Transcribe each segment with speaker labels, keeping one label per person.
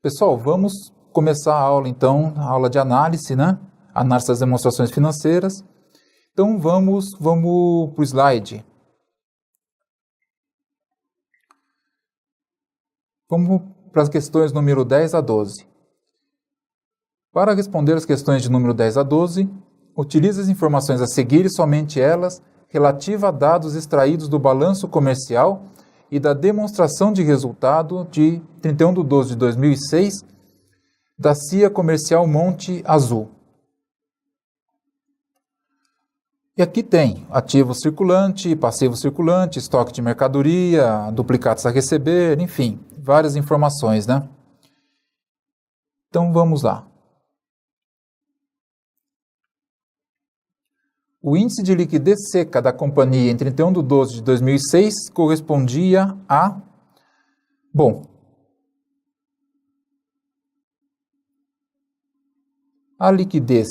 Speaker 1: Pessoal, vamos começar a aula então, a aula de análise, né? Análise das demonstrações financeiras. Então vamos para o slide. Vamos para as questões número 10 a 12. Para responder as questões de número 10 a 12, utilize as informações a seguir e somente elas, relativa a dados extraídos do balanço comercial e da demonstração de resultado de 31/12/2006 da CIA Comercial Monte Azul. E aqui tem ativo circulante, passivo circulante, estoque de mercadoria, duplicados a receber, enfim, várias informações, né? Então vamos lá. O índice de liquidez seca da companhia em 31/12/2006 correspondia a... Bom, a liquidez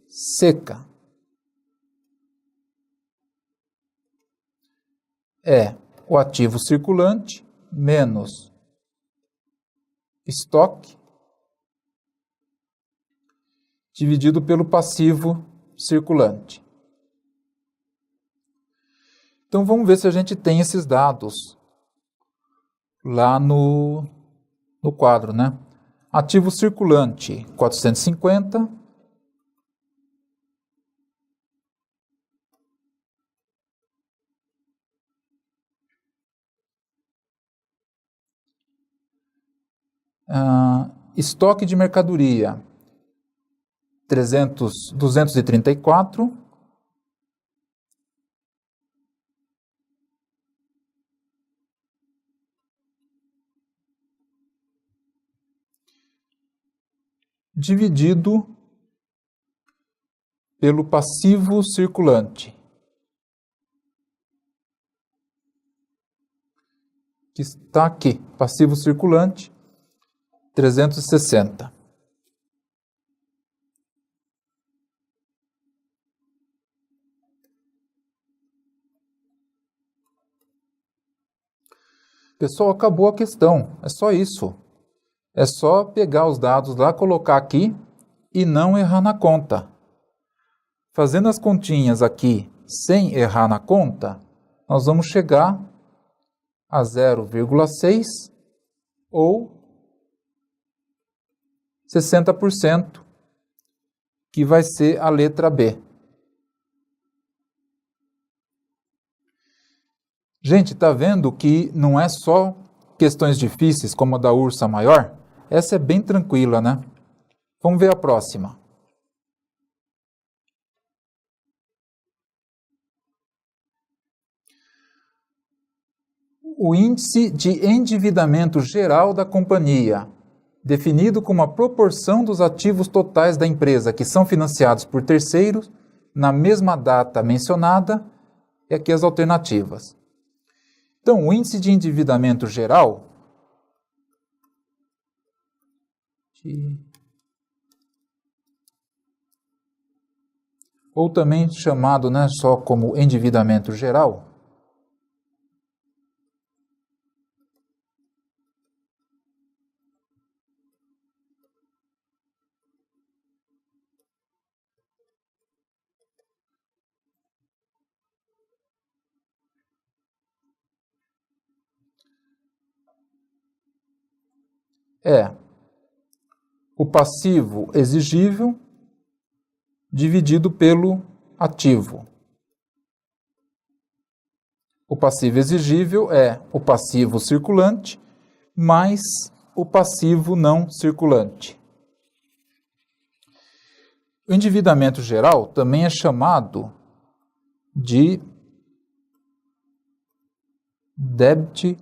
Speaker 1: seca é o ativo circulante menos estoque dividido pelo passivo circulante. Então vamos ver se a gente tem esses dados lá no quadro, né? Ativo circulante 450, estoque de mercadoria 234, dividido pelo passivo circulante, que está aqui, passivo circulante 360. Pessoal, acabou a questão, é só isso. É só pegar os dados lá, colocar aqui e não errar na conta. Fazendo as continhas aqui sem errar na conta, nós vamos chegar a 0,6 ou 60%, que vai ser a letra B. Gente, tá vendo que não é só questões difíceis como a da Ursa Maior? Essa é bem tranquila, né? Vamos ver a próxima. O índice de endividamento geral da companhia, definido como a proporção dos ativos totais da empresa que são financiados por terceiros, na mesma data mencionada, e aqui as alternativas. Então, o índice de endividamento geral, ou também chamado, né, só como endividamento geral, é o passivo exigível dividido pelo ativo. O passivo exigível é o passivo circulante mais o passivo não circulante. O endividamento geral também é chamado de debt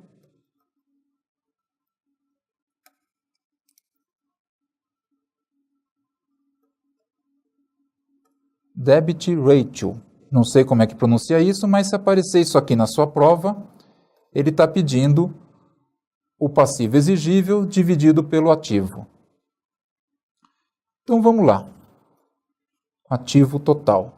Speaker 1: ratio. Não sei como é que pronuncia isso, mas se aparecer isso aqui na sua prova, ele está pedindo o passivo exigível dividido pelo ativo. Então vamos lá. Ativo total.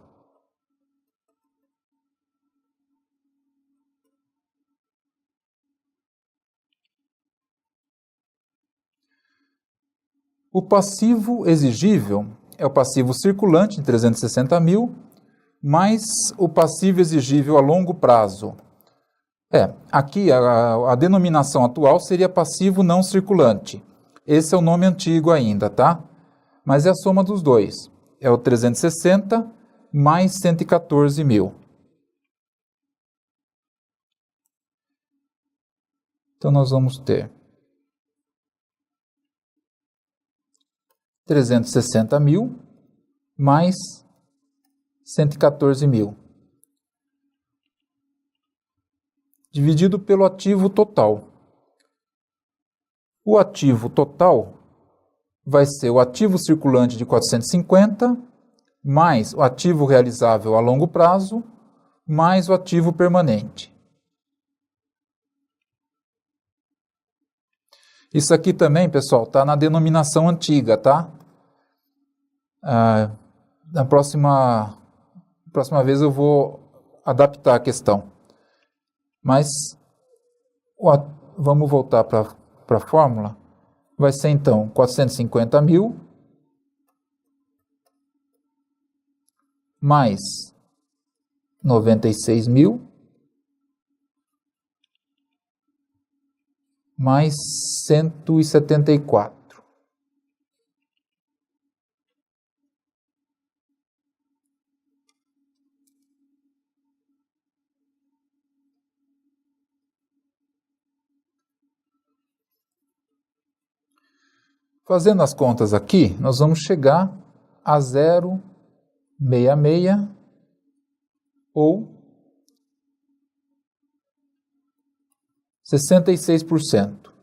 Speaker 1: O passivo exigível é o passivo circulante de 360 mil, mais o passivo exigível a longo prazo. Aqui a denominação atual seria passivo não circulante. Esse é o nome antigo ainda, tá? Mas é a soma dos dois. É o 360 mais 114 mil. Então, nós vamos ter 360 mil mais 114 mil. Dividido pelo ativo total. O ativo total vai ser o ativo circulante de 450, mais o ativo realizável a longo prazo, mais o ativo permanente. Isso aqui também, pessoal, está na denominação antiga, tá? Na próxima vez eu vou adaptar a questão. Mas vamos voltar para a fórmula. Vai ser então 450 mil mais 96 mil mais 174. Fazendo as contas aqui, nós vamos chegar a 0,66 ou 66%.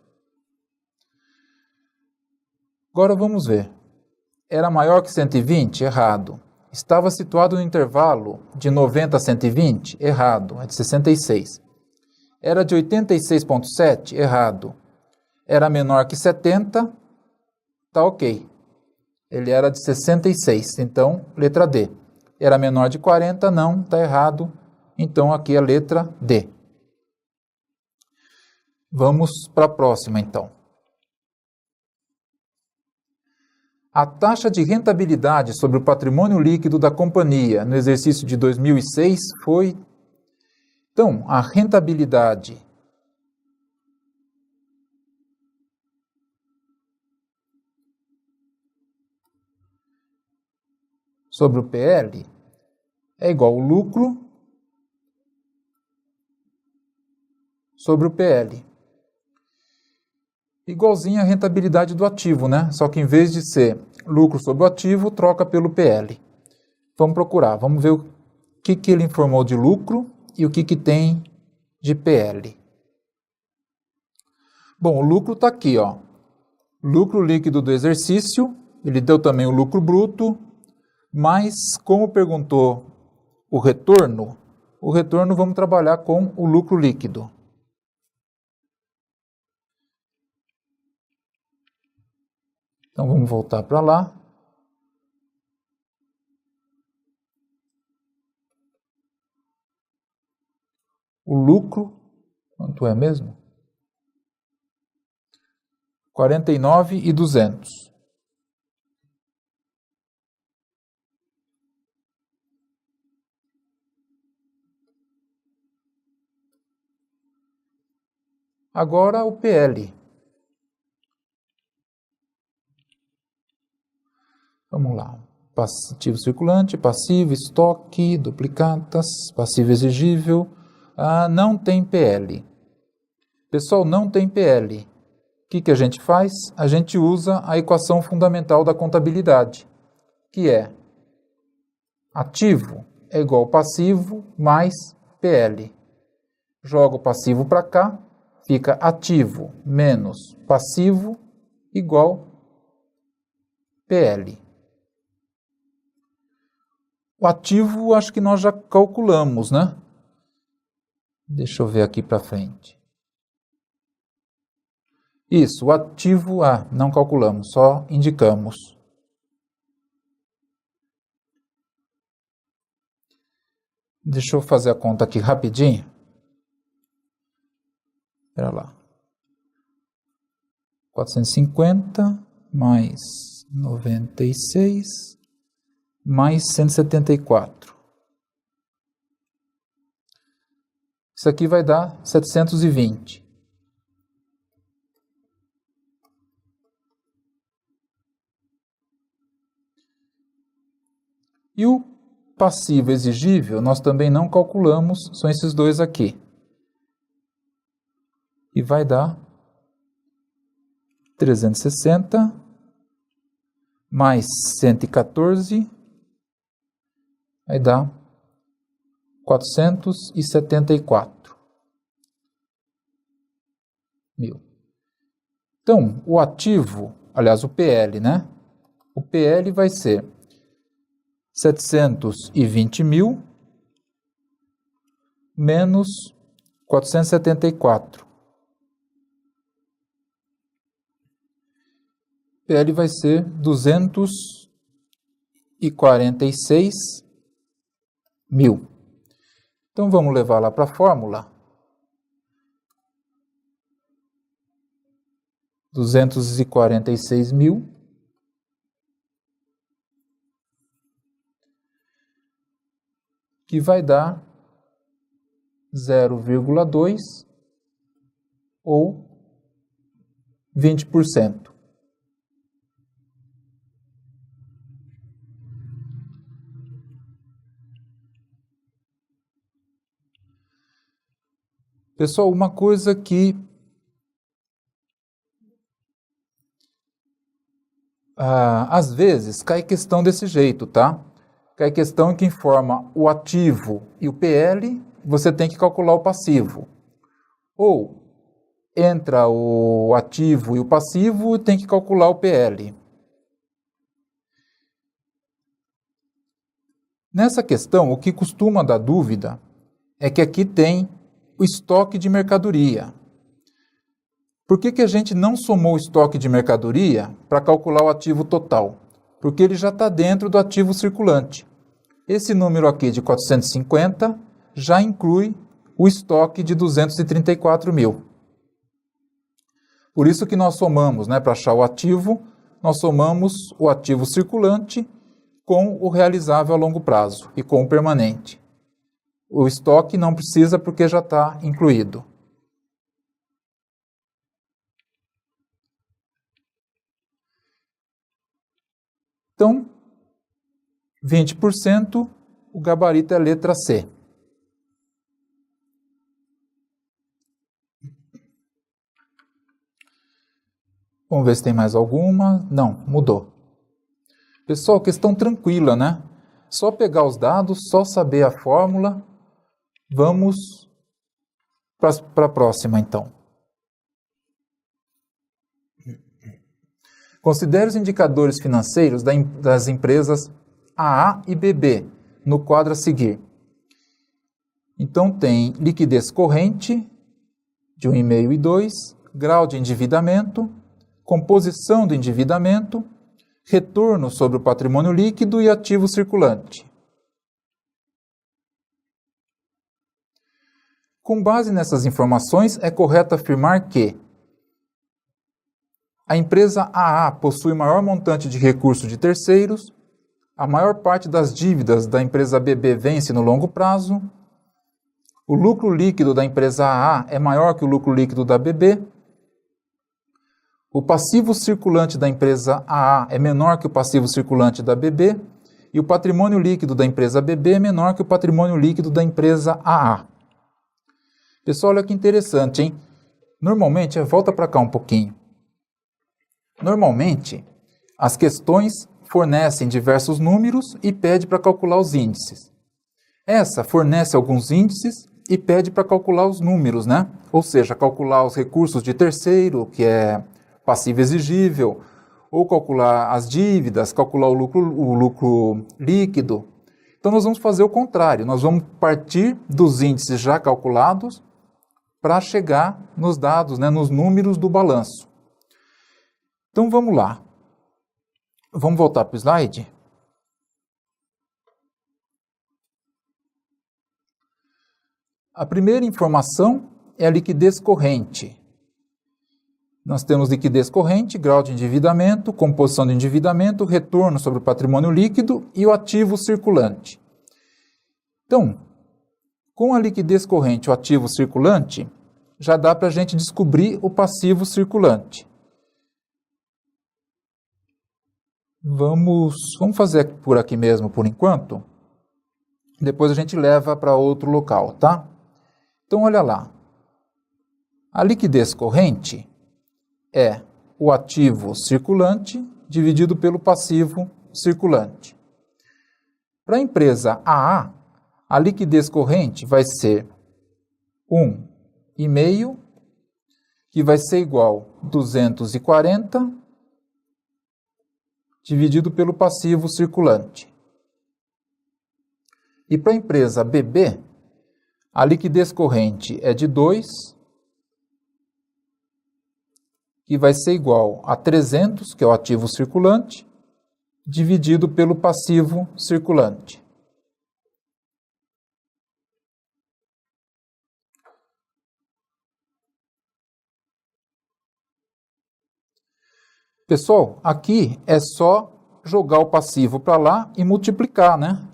Speaker 1: Agora vamos ver. Era maior que 120? Errado. Estava situado no intervalo de 90 a 120? Errado, é de 66. Era de 86,7? Errado. Era menor que 70? Tá ok. Ele era de 66, então, letra D. Era menor de 40? Não, tá errado. Então, aqui é a letra D. Vamos para a próxima, então. A taxa de rentabilidade sobre o patrimônio líquido da companhia no exercício de 2006 foi... Então, a rentabilidade sobre o PL é igual ao lucro sobre o PL. Igualzinho a rentabilidade do ativo, né? Só que em vez de ser lucro sobre o ativo, troca pelo PL. Vamos procurar, vamos ver o que ele informou de lucro e o que tem de PL. Bom, o lucro está aqui, ó. Lucro líquido do exercício, ele deu também o lucro bruto, mas como perguntou o retorno vamos trabalhar com o lucro líquido. Então vamos voltar para lá. O lucro, quanto é mesmo? 49.200. Agora o PL. Vamos lá. Ativo circulante, passivo, estoque, duplicatas, passivo exigível. Não tem PL. Pessoal, não tem PL. O que a gente faz? A gente usa a equação fundamental da contabilidade, que é ativo é igual ao passivo mais PL. Joga o passivo para cá, fica ativo menos passivo igual PL. O ativo acho que nós já calculamos, né? Deixa eu ver aqui para frente. Isso, o ativo, não calculamos, só indicamos. Deixa eu fazer a conta aqui rapidinho. Espera lá. 450 mais 96 mais 174. Isso aqui vai dar 720. E o passivo exigível nós também não calculamos, são esses dois aqui. E vai dar 360 mais 114, vai dar 474 mil. Então, o ativo, aliás, o PL, né? O PL vai ser 720 mil menos 474. PL vai ser 246 mil. Então, vamos levar lá para a fórmula. 246 mil que vai dar 0,2 ou 20%. Pessoal, uma coisa que às vezes cai questão desse jeito, tá? Cai questão que informa o ativo e o PL, você tem que calcular o passivo. Ou entra o ativo e o passivo e tem que calcular o PL. Nessa questão, o que costuma dar dúvida é que aqui tem o estoque de mercadoria. Por que a gente não somou o estoque de mercadoria para calcular o ativo total? Porque ele já está dentro do ativo circulante. Esse número aqui de 450 já inclui o estoque de 234 mil. Por isso que nós somamos, né, para achar o ativo, nós somamos o ativo circulante com o realizável a longo prazo e com o permanente. O estoque não precisa porque já está incluído. Então, 20%, o gabarito é a letra C. Vamos ver se tem mais alguma. Não, mudou. Pessoal, questão tranquila, né? Só pegar os dados, só saber a fórmula. Vamos para a próxima, então. Considere os indicadores financeiros das empresas AA e BB no quadro a seguir. Então, tem liquidez corrente de 1,5 e 2, grau de endividamento, composição do endividamento, retorno sobre o patrimônio líquido e ativo circulante. Com base nessas informações, é correto afirmar que a empresa AA possui maior montante de recursos de terceiros, a maior parte das dívidas da empresa BB vence no longo prazo, o lucro líquido da empresa AA é maior que o lucro líquido da BB, o passivo circulante da empresa AA é menor que o passivo circulante da BB e o patrimônio líquido da empresa BB é menor que o patrimônio líquido da empresa AA. Pessoal, olha que interessante, hein? Normalmente, volta para cá um pouquinho. Normalmente, as questões fornecem diversos números e pede para calcular os índices. Essa fornece alguns índices e pede para calcular os números, né? Ou seja, calcular os recursos de terceiro, que é passivo exigível, ou calcular as dívidas, calcular o lucro líquido. Então, nós vamos fazer o contrário. Nós vamos partir dos índices já calculados para chegar nos dados, né, nos números do balanço. Então, vamos lá. Vamos voltar para o slide. A primeira informação é a liquidez corrente. Nós temos liquidez corrente, grau de endividamento, composição do endividamento, retorno sobre o patrimônio líquido e o ativo circulante. Então, com a liquidez corrente e o ativo circulante, já dá para a gente descobrir o passivo circulante. Vamos fazer por aqui mesmo por enquanto. Depois a gente leva para outro local, tá? Então, olha lá. A liquidez corrente é o ativo circulante dividido pelo passivo circulante. Para a empresa AA, a liquidez corrente vai ser 1,5, que vai ser igual a 240 dividido pelo passivo circulante. E para a empresa BB, a liquidez corrente é de 2, que vai ser igual a 300, que é o ativo circulante, dividido pelo passivo circulante. Pessoal, aqui é só jogar o passivo para lá e multiplicar, né?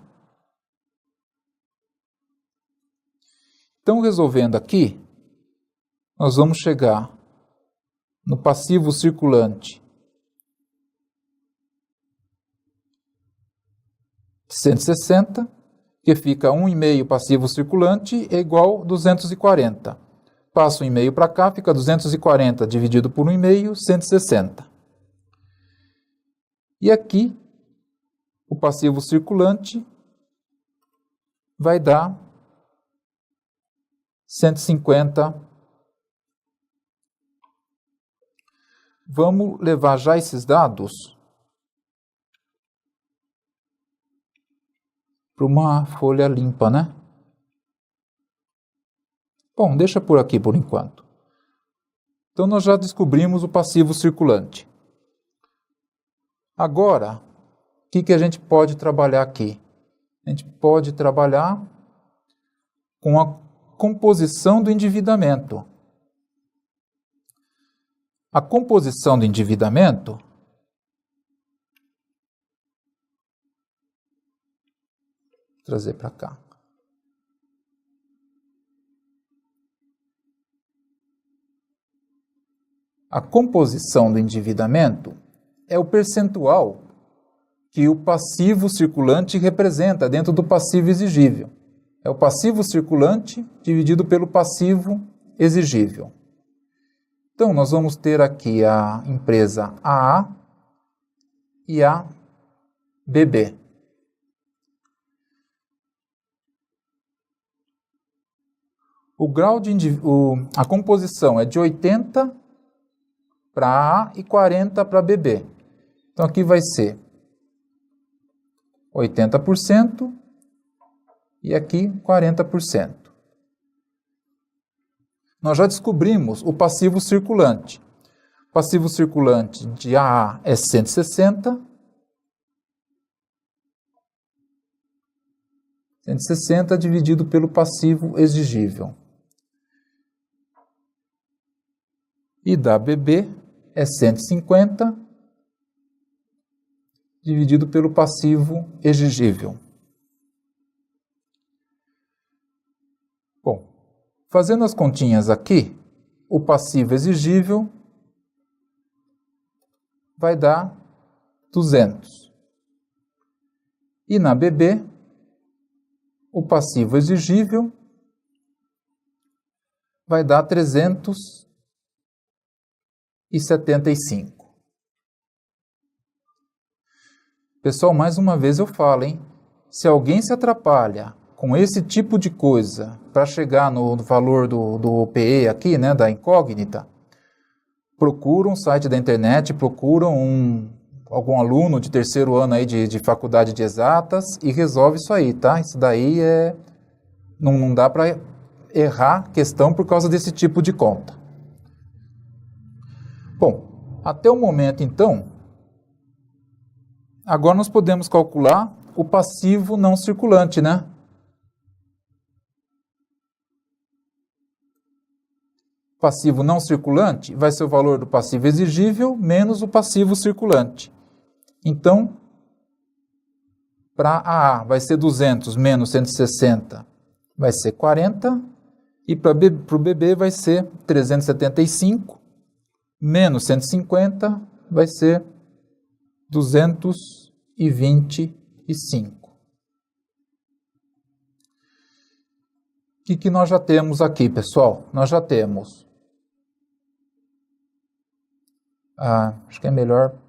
Speaker 1: Então, resolvendo aqui, nós vamos chegar no passivo circulante de 160, que fica 1,5 passivo circulante é igual a 240. Passo 1,5 para cá, fica 240 dividido por 1,5, 160. E aqui, o passivo circulante vai dar 150. Vamos levar já esses dados para uma folha limpa, né? Bom, deixa por aqui por enquanto. Então, nós já descobrimos o passivo circulante. Agora, o que a gente pode trabalhar aqui? A gente pode trabalhar com a composição do endividamento. A composição do endividamento vou trazer para cá. A composição do endividamento é o percentual que o passivo circulante representa dentro do passivo exigível. É o passivo circulante dividido pelo passivo exigível. Então, nós vamos ter aqui a empresa AA e a BB. A composição é de 80 para AA e 40 para BB. Então, aqui vai ser 80% e aqui 40%. Nós já descobrimos o passivo circulante. O passivo circulante de AA é 160. 160 dividido pelo passivo exigível. E da BB é 150 dividido pelo passivo exigível. Bom, fazendo as continhas aqui, o passivo exigível vai dar 200. E na BB, o passivo exigível vai dar 375. Pessoal, mais uma vez eu falo, hein? Se alguém se atrapalha com esse tipo de coisa para chegar no valor do OPE aqui, né, da incógnita, procura um site da internet, procura algum aluno de terceiro ano aí de faculdade de exatas e resolve isso aí, tá? Isso daí não dá para errar questão por causa desse tipo de conta. Bom, até o momento então, agora nós podemos calcular o passivo não circulante, né? passivo não circulante, vai ser o valor do passivo exigível menos o passivo circulante. Então, para AA vai ser 200 menos 160, vai ser 40. E para o BB vai ser 375 menos 150, vai ser 225. O que nós já temos aqui, pessoal? Nós já temos... acho que é melhor...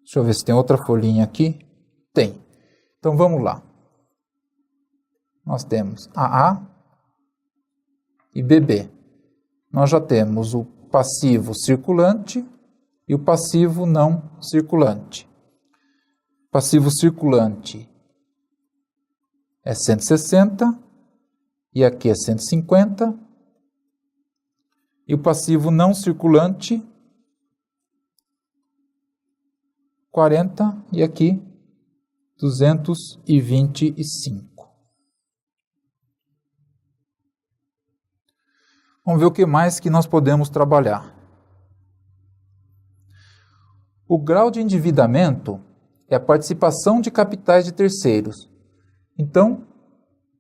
Speaker 1: Deixa eu ver se tem outra folhinha aqui. Tem. Então vamos lá. Nós temos AA e BB. Nós já temos o passivo circulante e o passivo não circulante. Passivo circulante é 160 e aqui é 150. E o passivo não circulante 40 e aqui 225. Vamos ver o que mais que nós podemos trabalhar. O grau de endividamento é a participação de capitais de terceiros. Então,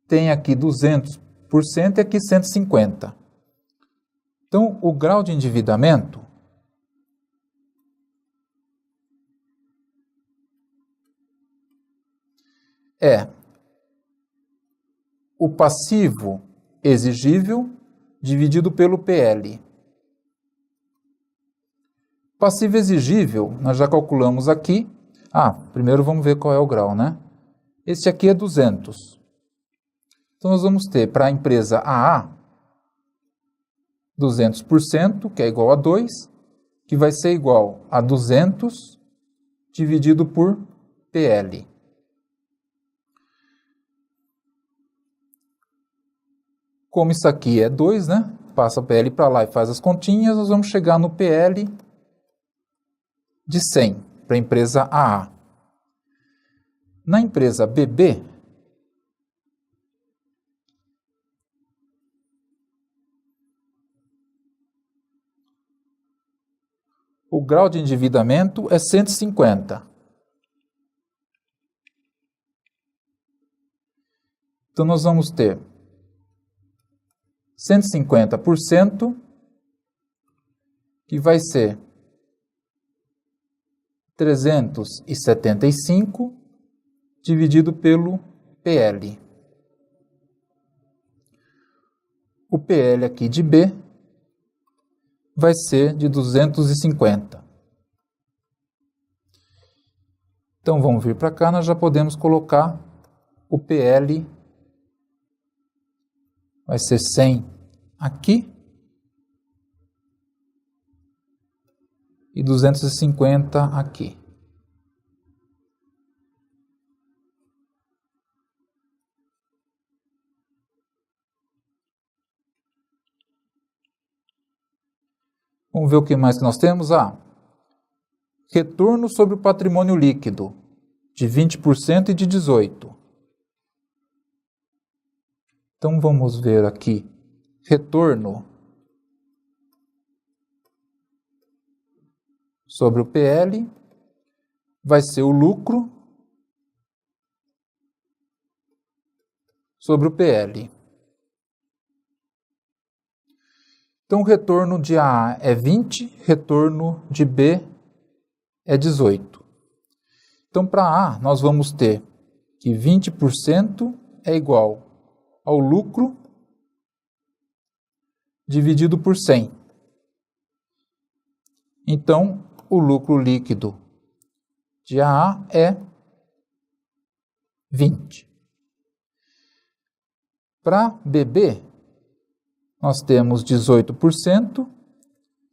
Speaker 1: tem aqui 200% e aqui 150%. Então, o grau de endividamento é o passivo exigível dividido pelo PL. Passivo exigível, nós já calculamos aqui. Primeiro vamos ver qual é o grau, né? Este aqui é 200. Então, nós vamos ter para a empresa AA 200%, que é igual a 2, que vai ser igual a 200 dividido por PL. Como isso aqui é 2, né? Passa o PL para lá e faz as continhas, nós vamos chegar no PL de 100 para a empresa AA. Na empresa BB, o grau de endividamento é 150. Então, nós vamos ter 150%, que vai ser 375 dividido pelo PL. O PL aqui de B vai ser de 250. Então, vamos vir para cá, nós já podemos colocar o PL, vai ser 100 aqui e 250 aqui. Vamos ver o que mais que nós temos. Retorno sobre o patrimônio líquido, de 20% e de 18%. Então, vamos ver aqui. Retorno sobre o PL vai ser o lucro sobre o PL. Então, o retorno de AA é 20, retorno de B é 18. Então, para A, nós vamos ter que 20% é igual ao lucro dividido por 100. Então, o lucro líquido de AA é 20. Para BB, nós temos 18%,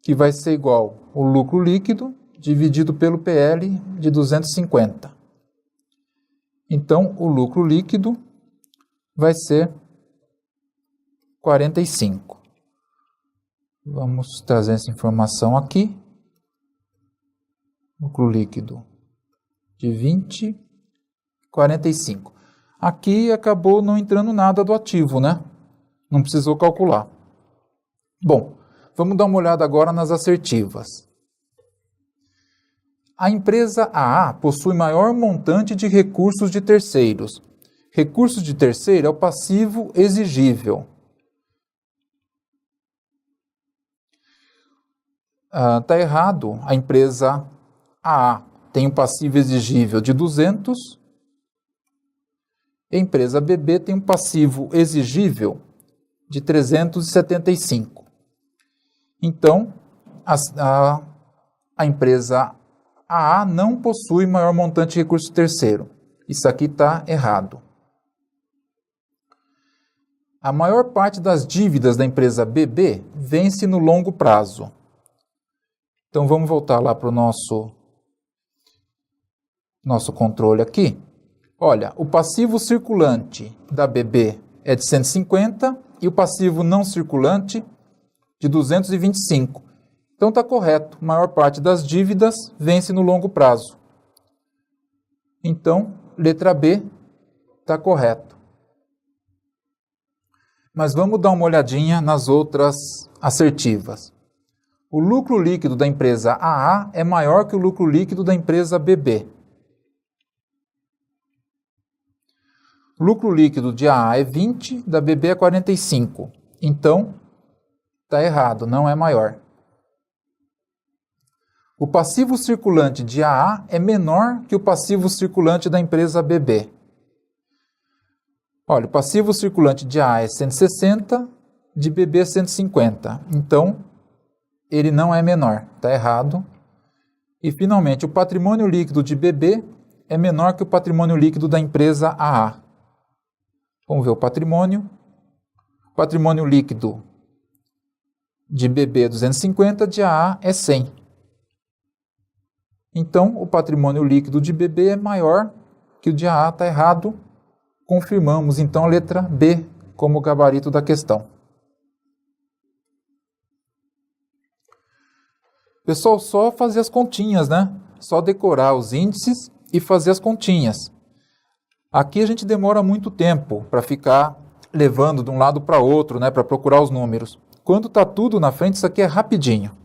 Speaker 1: que vai ser igual ao lucro líquido dividido pelo PL de 250. Então, o lucro líquido vai ser 45. Vamos trazer essa informação aqui. Lucro líquido de 20, 45. Aqui acabou não entrando nada do ativo, né? Não precisou calcular. Bom, vamos dar uma olhada agora nas assertivas. A empresa AA possui maior montante de recursos de terceiros. Recursos de terceiro é o passivo exigível. Está errado. A empresa AA tem um passivo exigível de 200. A empresa BB tem um passivo exigível de 375. Então, a empresa AA não possui maior montante de recurso terceiro. Isso aqui está errado. A maior parte das dívidas da empresa BB vence no longo prazo. Então, vamos voltar lá para o nosso controle aqui. Olha, o passivo circulante da BB é de 150 e o passivo não circulante de 225. Então está correto, a maior parte das dívidas vence no longo prazo. Então, letra B está correto. Mas vamos dar uma olhadinha nas outras assertivas. O lucro líquido da empresa AA é maior que o lucro líquido da empresa BB. O lucro líquido de AA é 20, da BB é 45. Então, está errado, não é maior. O passivo circulante de AA é menor que o passivo circulante da empresa BB. Olha, o passivo circulante de AA é 160, de BB é 150. Então, ele não é menor, está errado. E, finalmente, o patrimônio líquido de BB é menor que o patrimônio líquido da empresa AA. Vamos ver o patrimônio. O patrimônio líquido de BB é 250, de AA é 100. Então, o patrimônio líquido de BB é maior que o de AA, está errado. Confirmamos, então, a letra B como gabarito da questão. Pessoal, só fazer as continhas, né? Só decorar os índices e fazer as continhas. Aqui a gente demora muito tempo para ficar levando de um lado para outro, né? Para procurar os números. Quando está tudo na frente, isso aqui é rapidinho.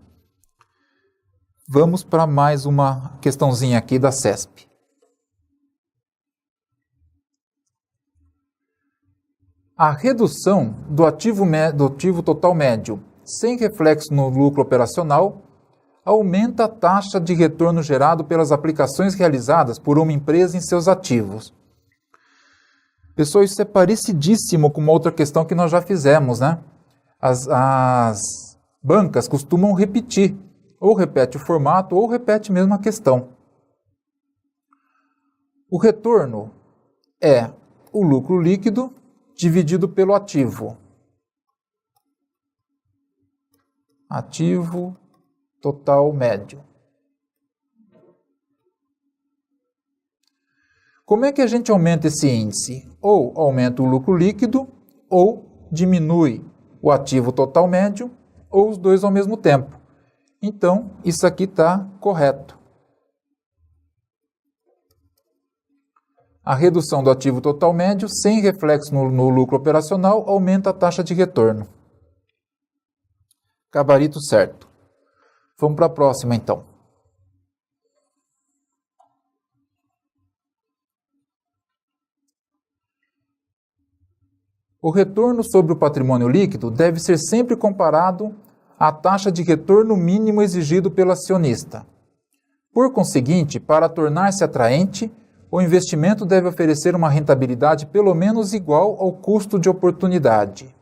Speaker 1: Vamos para mais uma questãozinha aqui da CESP. A redução do ativo total médio sem reflexo no lucro operacional aumenta a taxa de retorno gerado pelas aplicações realizadas por uma empresa em seus ativos. Pessoal, isso é parecidíssimo com uma outra questão que nós já fizemos, né? As bancas costumam repetir, ou repete o formato, ou repete mesmo a questão. O retorno é o lucro líquido dividido pelo ativo. Ativo total médio. Como é que a gente aumenta esse índice? Ou aumenta o lucro líquido, ou diminui o ativo total médio, ou os dois ao mesmo tempo. Então, isso aqui está correto. A redução do ativo total médio, sem reflexo no lucro operacional, aumenta a taxa de retorno. Gabarito certo. Vamos para a próxima, então. O retorno sobre o patrimônio líquido deve ser sempre comparado à taxa de retorno mínimo exigido pelo acionista. Por conseguinte, para tornar-se atraente, o investimento deve oferecer uma rentabilidade pelo menos igual ao custo de oportunidade.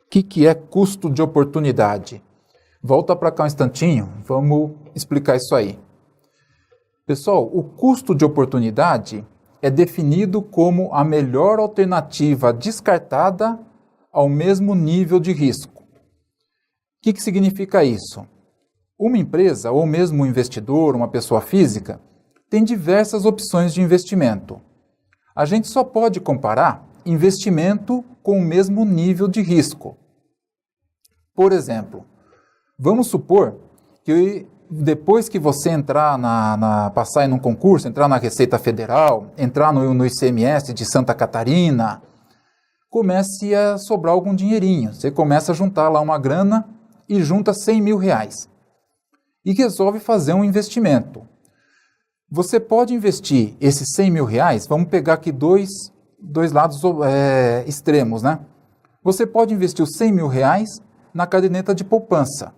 Speaker 1: O que é custo de oportunidade? Volta para cá um instantinho, vamos explicar isso aí. Pessoal, o custo de oportunidade é definido como a melhor alternativa descartada ao mesmo nível de risco. O que significa isso? Uma empresa, ou mesmo um investidor, uma pessoa física, tem diversas opções de investimento. A gente só pode comparar investimento com o mesmo nível de risco. Por exemplo, vamos supor que depois que você entrar passar em um concurso, entrar na Receita Federal, entrar no ICMS de Santa Catarina, comece a sobrar algum dinheirinho. Você começa a juntar lá uma grana e junta R$100.000 e resolve fazer um investimento. Você pode investir esses R$100.000, vamos pegar aqui dois lados extremos, né? Você pode investir os R$100.000 na caderneta de poupança.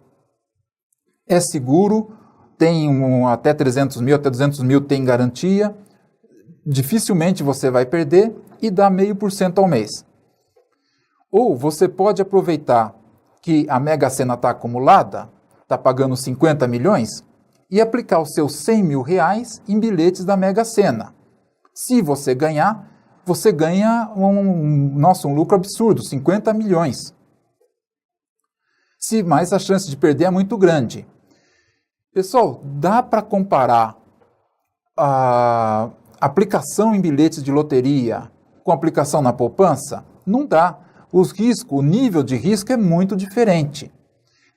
Speaker 1: É seguro, tem até 300 mil, até 200 mil tem garantia, dificilmente você vai perder e dá 0,5% ao mês. Ou você pode aproveitar que a Mega Sena está acumulada, está pagando 50 milhões, e aplicar os seus R$100.000 em bilhetes da Mega Sena. Se você ganhar, você ganha um lucro absurdo, 50 milhões. Mas a chance de perder é muito grande. Pessoal, dá para comparar a aplicação em bilhetes de loteria com a aplicação na poupança? Não dá. O nível de risco é muito diferente.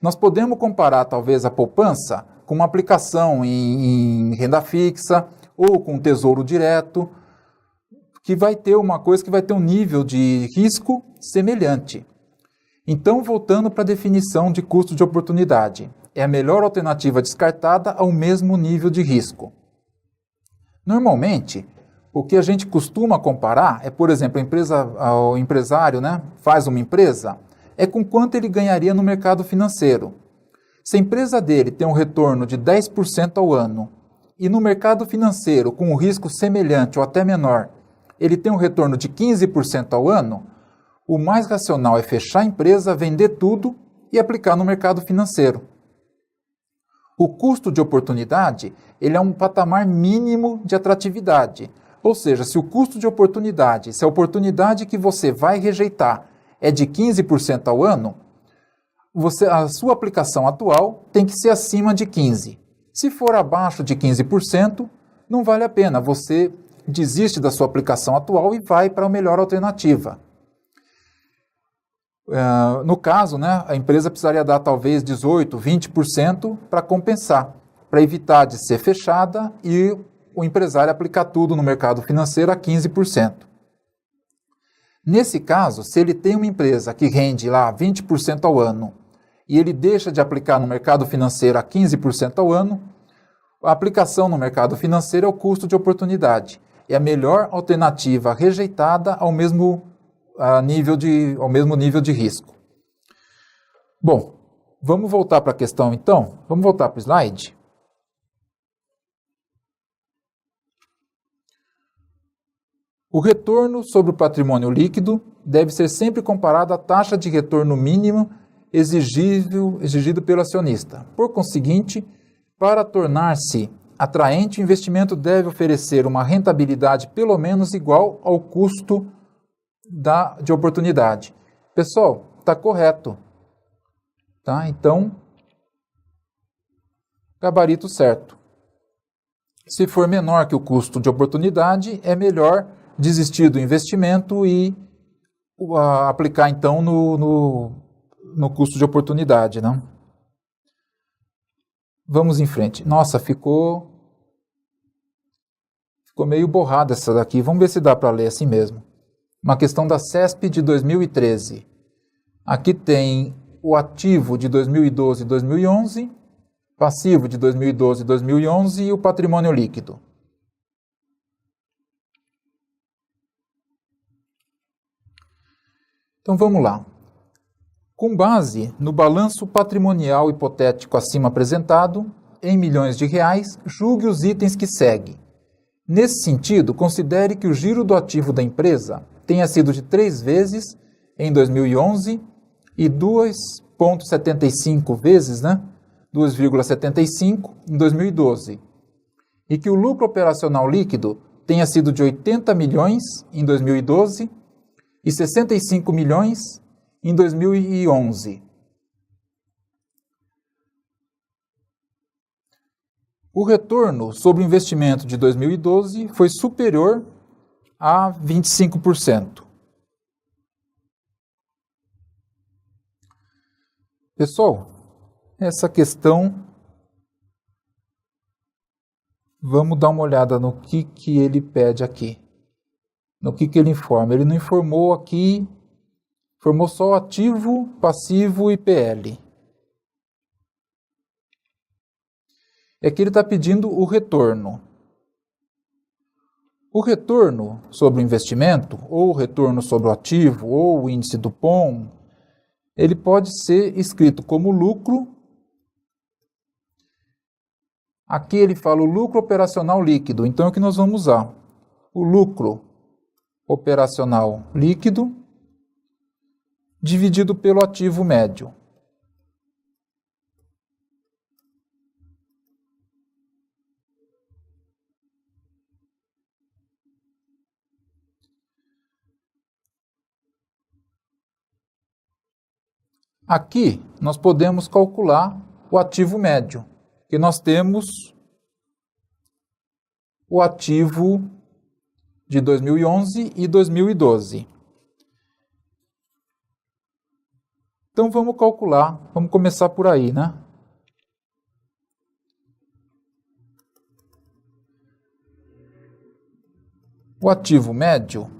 Speaker 1: Nós podemos comparar talvez a poupança com uma aplicação em renda fixa ou com tesouro direto, que vai ter uma coisa que vai ter um nível de risco semelhante. Então, voltando para a definição de custo de oportunidade, é a melhor alternativa descartada ao mesmo nível de risco. Normalmente, o que a gente costuma comparar é, por exemplo, o empresário, né, faz uma empresa, é com quanto ele ganharia no mercado financeiro. Se a empresa dele tem um retorno de 10% ao ano e no mercado financeiro, com um risco semelhante ou até menor, ele tem um retorno de 15% ao ano, o mais racional é fechar a empresa, vender tudo e aplicar no mercado financeiro. O custo de oportunidade, ele é um patamar mínimo de atratividade. Ou seja, se o custo de oportunidade, se a oportunidade que você vai rejeitar é de 15% ao ano, a sua aplicação atual tem que ser acima de 15%. Se for abaixo de 15%, não vale a pena. Você desiste da sua aplicação atual e vai para a melhor alternativa. No caso, né, a empresa precisaria dar talvez 18%, 20% para compensar, para evitar de ser fechada e o empresário aplicar tudo no mercado financeiro a 15%. Nesse caso, se ele tem uma empresa que rende lá 20% ao ano e ele deixa de aplicar no mercado financeiro a 15% ao ano, a aplicação no mercado financeiro é o custo de oportunidade. É a melhor alternativa rejeitada ao mesmo nível de risco. Bom, vamos voltar para a questão então? Vamos voltar para o slide? O retorno sobre o patrimônio líquido deve ser sempre comparado à taxa de retorno mínima exigido pelo acionista. Por conseguinte, para tornar-se atraente, o investimento deve oferecer uma rentabilidade pelo menos igual ao custo de oportunidade. Pessoal, está correto. Tá? Então, gabarito certo. Se for menor que o custo de oportunidade, é melhor desistir do investimento e aplicar então no custo de oportunidade, né? Vamos em frente. Nossa, ficou meio borrada essa daqui. Vamos ver se dá para ler assim mesmo. Uma questão da CESP de 2013. Aqui tem o ativo de 2012 e 2011, passivo de 2012 e 2011 e o patrimônio líquido. Então vamos lá. Com base no balanço patrimonial hipotético acima apresentado, em milhões de reais, julgue os itens que seguem. Nesse sentido, considere que o giro do ativo da empresa tenha sido de 3 vezes em 2011 e 2,75 vezes, né? 2,75 em 2012. E que o lucro operacional líquido tenha sido de 80 milhões em 2012 e 65 milhões em 2011. O retorno sobre o investimento de 2012 foi superior a 25%. Pessoal, essa questão, vamos dar uma olhada no que ele pede aqui. No que ele informa. Ele não informou aqui Formou só o ativo, passivo e PL. É que ele está pedindo o retorno. O retorno sobre o investimento, ou o retorno sobre o ativo, ou o índice do POM, ele pode ser escrito como lucro. Aqui ele fala o lucro operacional líquido, então é o que nós vamos usar. O lucro operacional líquido dividido pelo ativo médio. Aqui nós podemos calcular o ativo médio, que nós temos o ativo de 2011 e 2012. Então vamos calcular, vamos começar por aí, né? O ativo médio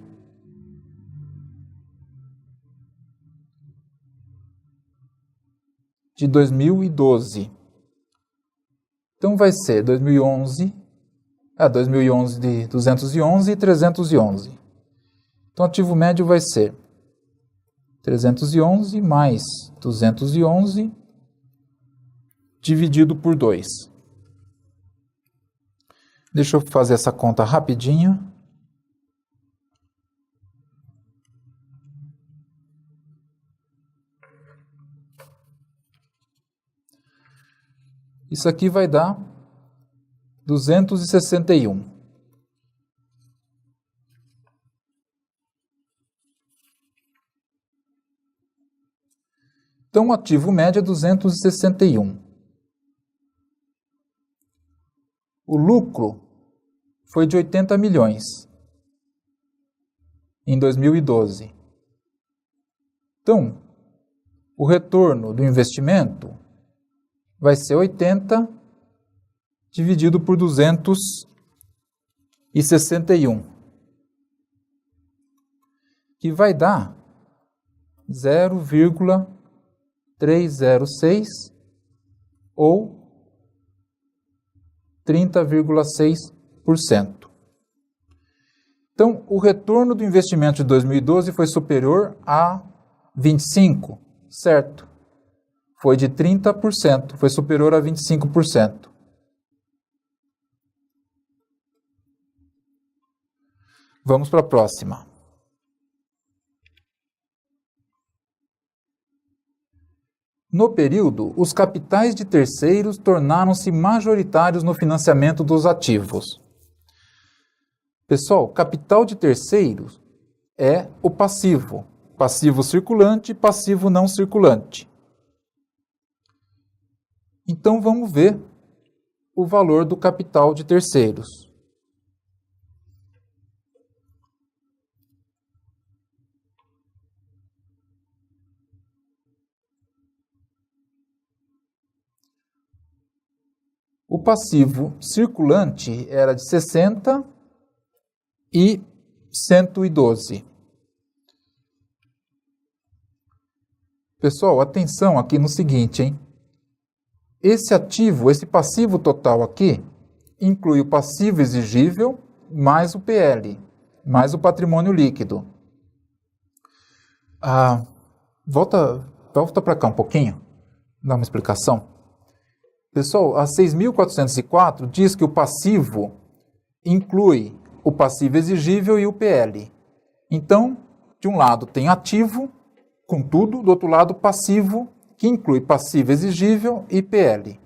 Speaker 1: de 2012. Então vai ser 2011 de 211 e 311. Então o ativo médio vai ser 311 mais 211 dividido por 2. Deixa eu fazer essa conta rapidinho. Isso aqui vai dar 261. Então, o ativo médio é 261. O lucro foi de 80 milhões em 2012. Então, o retorno do investimento vai ser 80 dividido por 261, que vai dar 0,306 ou 30,6%. Então, o retorno do investimento de 2012 foi superior a 25%, certo? Foi de 30%, foi superior a 25%. Vamos para a próxima. No período, os capitais de terceiros tornaram-se majoritários no financiamento dos ativos. Pessoal, capital de terceiros é o passivo. Passivo circulante e passivo não circulante. Então, vamos ver o valor do capital de terceiros. O passivo circulante era de 60 e 112. Pessoal, atenção aqui no seguinte, hein? Esse ativo, esse passivo total aqui, inclui o passivo exigível mais o PL, mais o patrimônio líquido. Volta para cá um pouquinho, dá uma explicação. Pessoal, a 6.404 diz que o passivo inclui o passivo exigível e o PL. Então, de um lado tem ativo, com tudo, do outro lado passivo, que inclui passivo exigível e PL.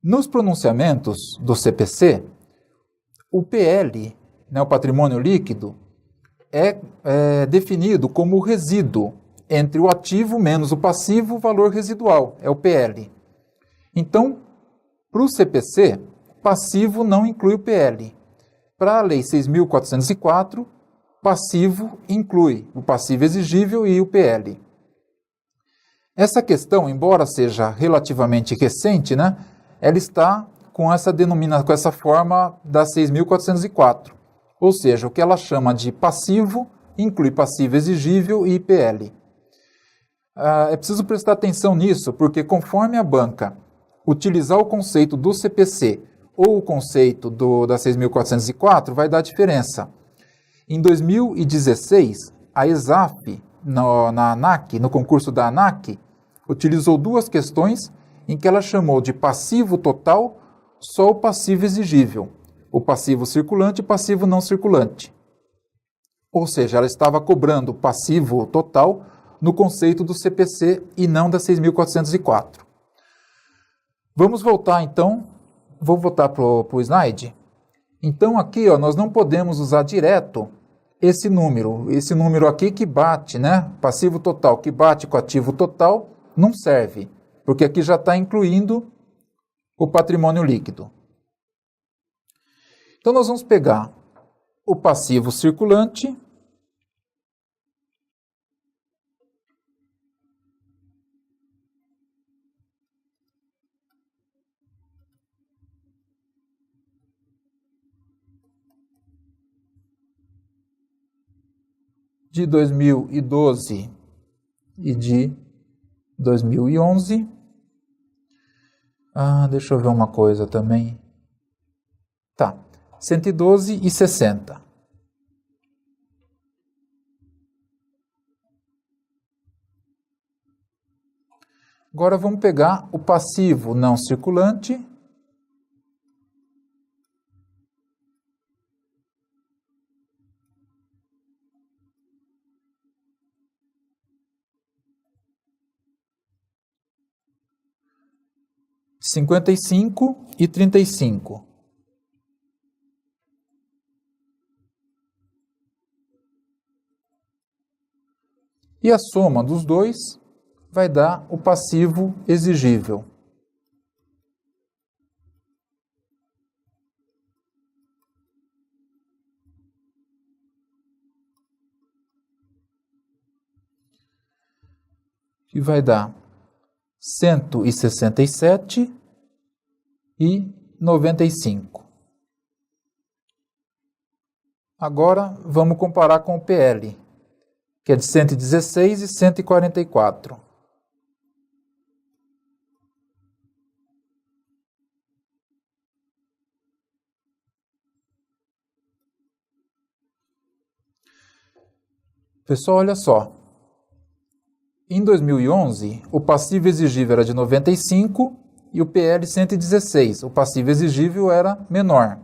Speaker 1: Nos pronunciamentos do CPC, o PL, né, o patrimônio líquido, é definido como o resíduo entre o ativo menos o passivo, valor residual, é o PL. Então, para o CPC, passivo não inclui o PL. Para a Lei 6.404, passivo inclui o passivo exigível e o PL. Essa questão, embora seja relativamente recente, né, ela está com essa denominação, com essa forma da 6.404. Ou seja, o que ela chama de passivo inclui passivo exigível e IPL. É preciso prestar atenção nisso, porque conforme a banca utilizar o conceito do CPC ou o conceito da 6.404, vai dar diferença. Em 2016, a ESAF, na ANAC, no concurso da ANAC, utilizou duas questões em que ela chamou de passivo total só o passivo exigível, o passivo circulante e passivo não circulante. Ou seja, ela estava cobrando o passivo total no conceito do CPC e não da 6.404. Vamos voltar então, vou voltar para o slide. Então aqui nós não podemos usar direto esse número aqui que bate, né? Passivo total que bate com ativo total, não serve, porque aqui já está incluindo o patrimônio líquido. Então nós vamos pegar o passivo circulante de 2012 e de 2011. Deixa eu ver uma coisa também. Tá, 112,60. Agora vamos pegar o passivo não circulante. R$ 55,35. E a soma dos dois vai dar o passivo exigível. Que vai dar 167,95. Agora vamos comparar com o PL, que é de 116,144. Pessoal, olha só. Em 2011, o passivo exigível era de 95 e o PL 116. O passivo exigível era menor.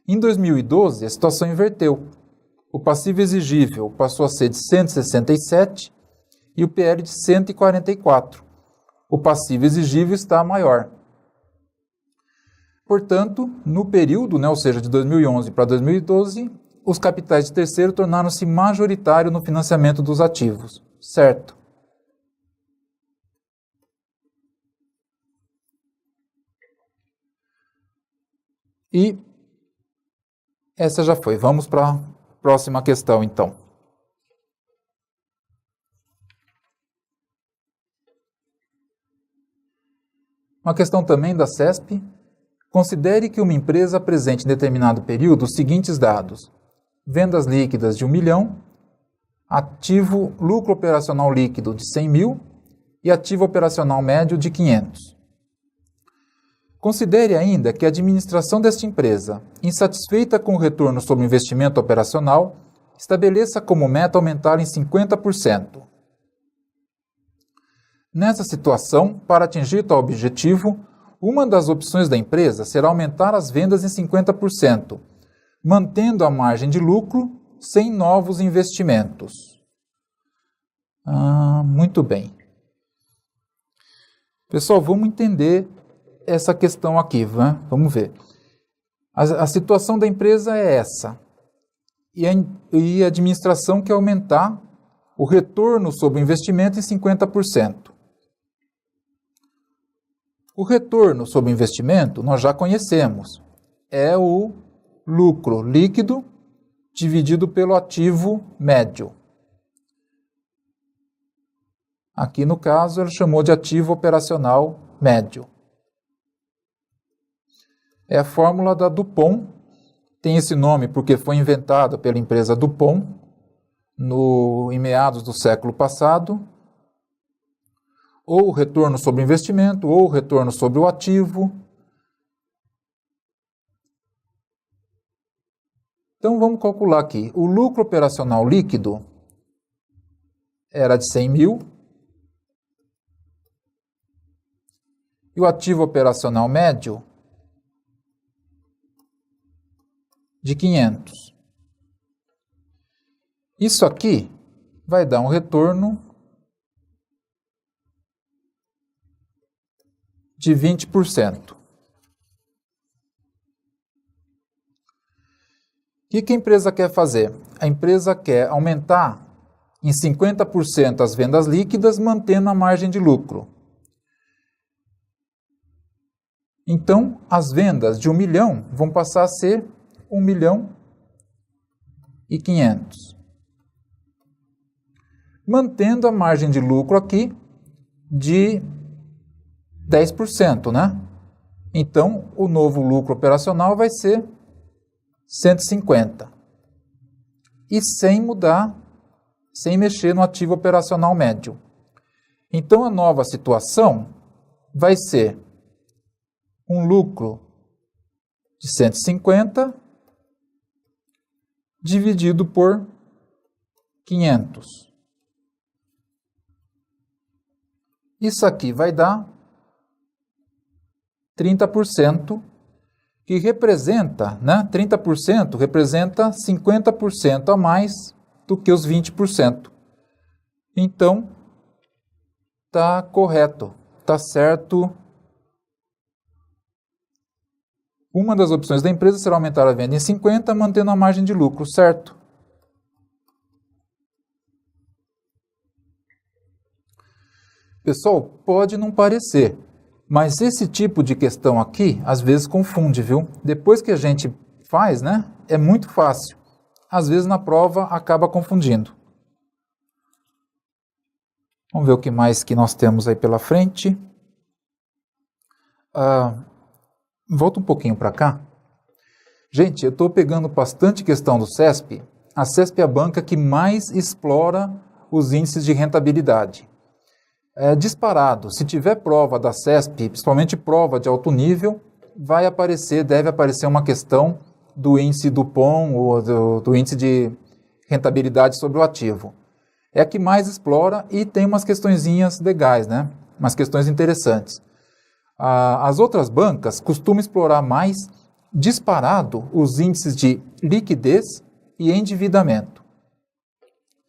Speaker 1: Em 2012, a situação inverteu. O passivo exigível passou a ser de 167 e o PL de 144. O passivo exigível está maior. Portanto, no período, ou seja, de 2011 para 2012, os capitais de terceiro tornaram-se majoritários no financiamento dos ativos. Certo? E essa já foi. Vamos para a próxima questão, então. Uma questão também da CESP. Considere que uma empresa apresente em determinado período os seguintes dados: vendas líquidas de 1 milhão, ativo lucro operacional líquido de 100 mil e ativo operacional médio de 500. Considere ainda que a administração desta empresa, insatisfeita com o retorno sobre o investimento operacional, estabeleça como meta aumentar em 50%. Nessa situação, para atingir tal objetivo, uma das opções da empresa será aumentar as vendas em 50%, mantendo a margem de lucro sem novos investimentos. Muito bem. Pessoal, vamos entender essa questão aqui, né? Vamos ver. A situação da empresa é essa. E a administração quer aumentar o retorno sobre o investimento em 50%. O retorno sobre o investimento nós já conhecemos. É o lucro líquido dividido pelo ativo médio. Aqui no caso ele chamou de ativo operacional médio. É a fórmula da Dupont, tem esse nome porque foi inventada pela empresa Dupont em meados do século passado, ou o retorno sobre o investimento, ou o retorno sobre o ativo. Então vamos calcular aqui. O lucro operacional líquido era de 100 mil e o ativo operacional médio de 500. Isso aqui vai dar um retorno de 20%. O que a empresa quer fazer? A empresa quer aumentar em 50% as vendas líquidas, mantendo a margem de lucro. Então, as vendas de 1 milhão vão passar a ser 1 milhão e 500. Mantendo a margem de lucro aqui de 10%, né? Então, o novo lucro operacional vai ser 150. E sem mudar, sem mexer no ativo operacional médio. Então, a nova situação vai ser um lucro de 150 dividido por 500. Isso aqui vai dar 30%, que representa, né? 30% representa 50% a mais do que os 20%. Então, está correto, está certo. Uma das opções da empresa será aumentar a venda em 50%, mantendo a margem de lucro, certo? Pessoal, pode não parecer, mas esse tipo de questão aqui, às vezes confunde, viu? Depois que a gente faz, né, é muito fácil. Às vezes na prova acaba confundindo. Vamos ver o que mais que nós temos aí pela frente. Volta um pouquinho para cá. Gente, eu estou pegando bastante questão do CESP. A CESP é a banca que mais explora os índices de rentabilidade. É disparado. Se tiver prova da CESP, principalmente prova de alto nível, deve aparecer uma questão do índice do POM ou do índice de rentabilidade sobre o ativo. É a que mais explora e tem umas questõezinhas legais, né? Umas questões interessantes. As outras bancas costumam explorar mais disparado os índices de liquidez e endividamento.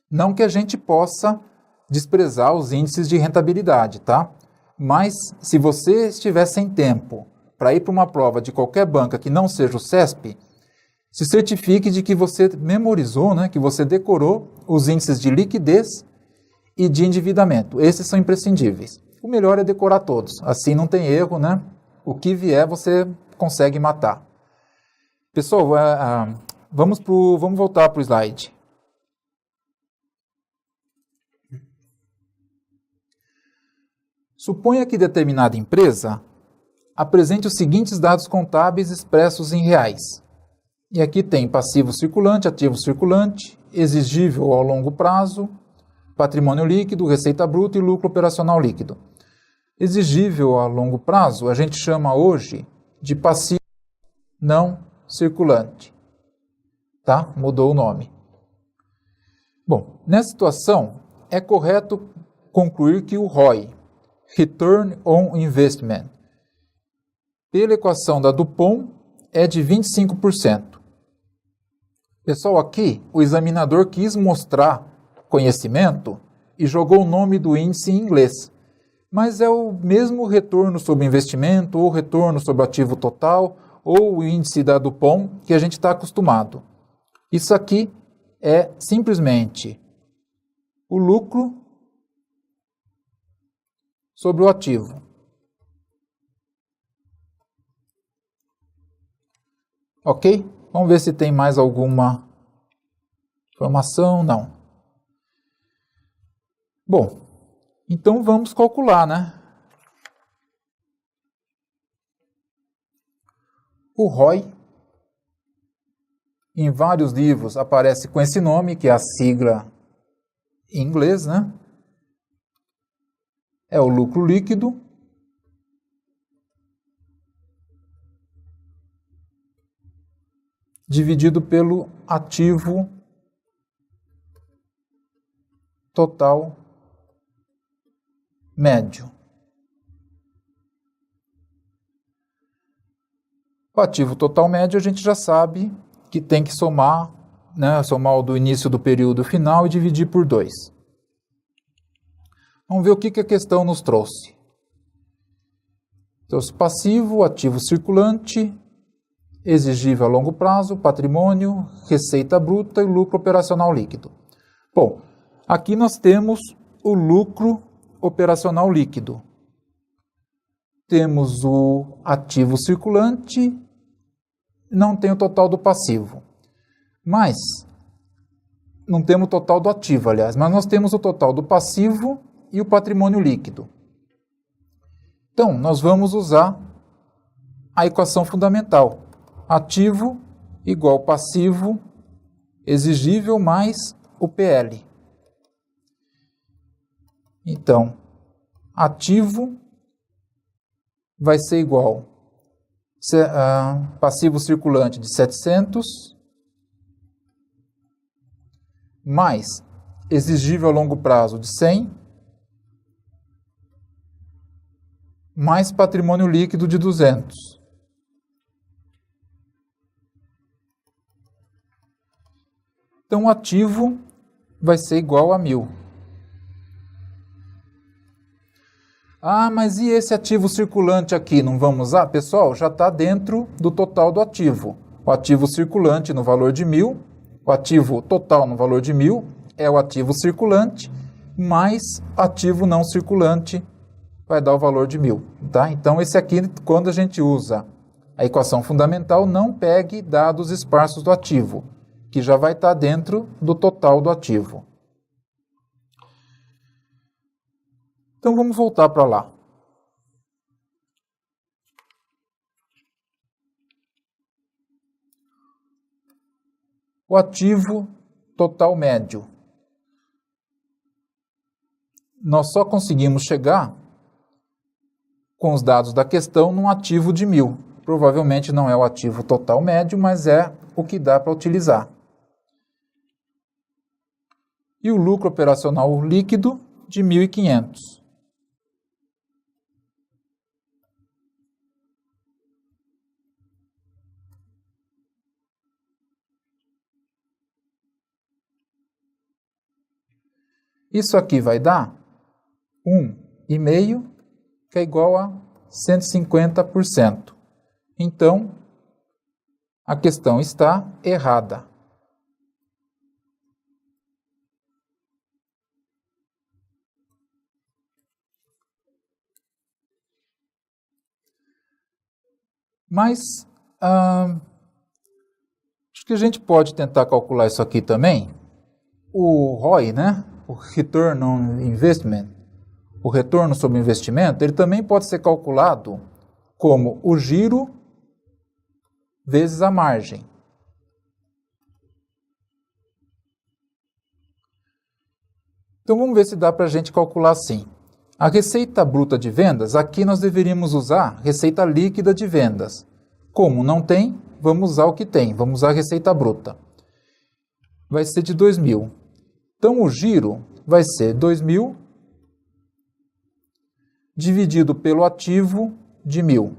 Speaker 1: Não que a gente possa desprezar os índices de rentabilidade, tá? Mas se você estiver sem tempo para ir para uma prova de qualquer banca que não seja o CESP, se certifique de que você memorizou, né, que você decorou os índices de liquidez e de endividamento. Esses são imprescindíveis. O melhor é decorar todos, assim não tem erro, né? O que vier você consegue matar. Pessoal, vamos voltar para o slide. Suponha que determinada empresa apresente os seguintes dados contábeis expressos em reais. E aqui tem passivo circulante, ativo circulante, exigível ao longo prazo, patrimônio líquido, receita bruta e lucro operacional líquido. Exigível a longo prazo a gente chama hoje de passivo não circulante. Tá? Mudou o nome. Bom, nessa situação é correto concluir que o ROI, Return on Investment, pela equação da Dupont, é de 25%. Pessoal, aqui o examinador quis mostrar conhecimento e jogou o nome do índice em inglês. Mas é o mesmo retorno sobre investimento, ou retorno sobre ativo total, ou o índice da Dupont que a gente está acostumado. Isso aqui é simplesmente o lucro sobre o ativo. Ok? Vamos ver se tem mais alguma informação. Não. Bom, então vamos calcular, né? O ROI, em vários livros, aparece com esse nome, que é a sigla em inglês, né? É o lucro líquido dividido pelo ativo total médio. O ativo total médio a gente já sabe que tem que somar, né, somar o do início do período final e dividir por 2. Vamos ver o que a questão nos trouxe. Trouxe passivo, ativo circulante, exigível a longo prazo, patrimônio, receita bruta e lucro operacional líquido. Bom, aqui nós temos o lucro operacional líquido. Temos o ativo circulante, não tem o total do passivo. Mas, não temos o total do ativo, aliás, mas nós temos o total do passivo e o patrimônio líquido. Então, nós vamos usar a equação fundamental. Ativo igual passivo exigível mais o PL. Então, ativo vai ser igual passivo circulante de 700 mais exigível a longo prazo de 100 mais patrimônio líquido de 200. Então, o ativo vai ser igual a 1.000. Ah, mas e esse ativo circulante aqui, não vamos usar? Pessoal, já está dentro do total do ativo. O ativo circulante no valor de 1.000, o ativo total no valor de 1.000 é o ativo circulante, mais ativo não circulante vai dar o valor de 1.000. Tá? Então, esse aqui, quando a gente usa a equação fundamental, não pegue dados esparsos do ativo, que já vai estar dentro do total do ativo. Então, vamos voltar para lá. O ativo total médio. Nós só conseguimos chegar, com os dados da questão, num ativo de 1.000. Provavelmente não é o ativo total médio, mas é o que dá para utilizar. E o lucro operacional líquido de 1.500. Isso aqui vai dar 1,5, que é igual a 150%. Então, a questão está errada. Mas, acho que a gente pode tentar calcular isso aqui também. O ROI, né? O Return on Investment, o retorno sobre investimento, ele também pode ser calculado como o giro vezes a margem. Então vamos ver se dá para a gente calcular assim. A receita bruta de vendas, aqui nós deveríamos usar receita líquida de vendas. Como não tem, vamos usar o que tem, vamos usar a receita bruta. Vai ser de 2.000. Então o giro vai ser 2.000 dividido pelo ativo de 1.000.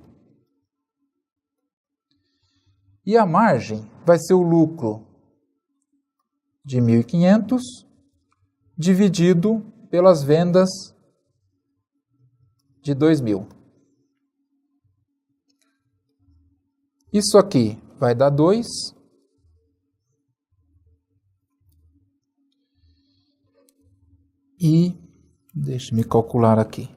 Speaker 1: E a margem vai ser o lucro de 1.500 dividido pelas vendas de 2.000. Isso aqui vai dar 2. E deixe-me calcular aqui.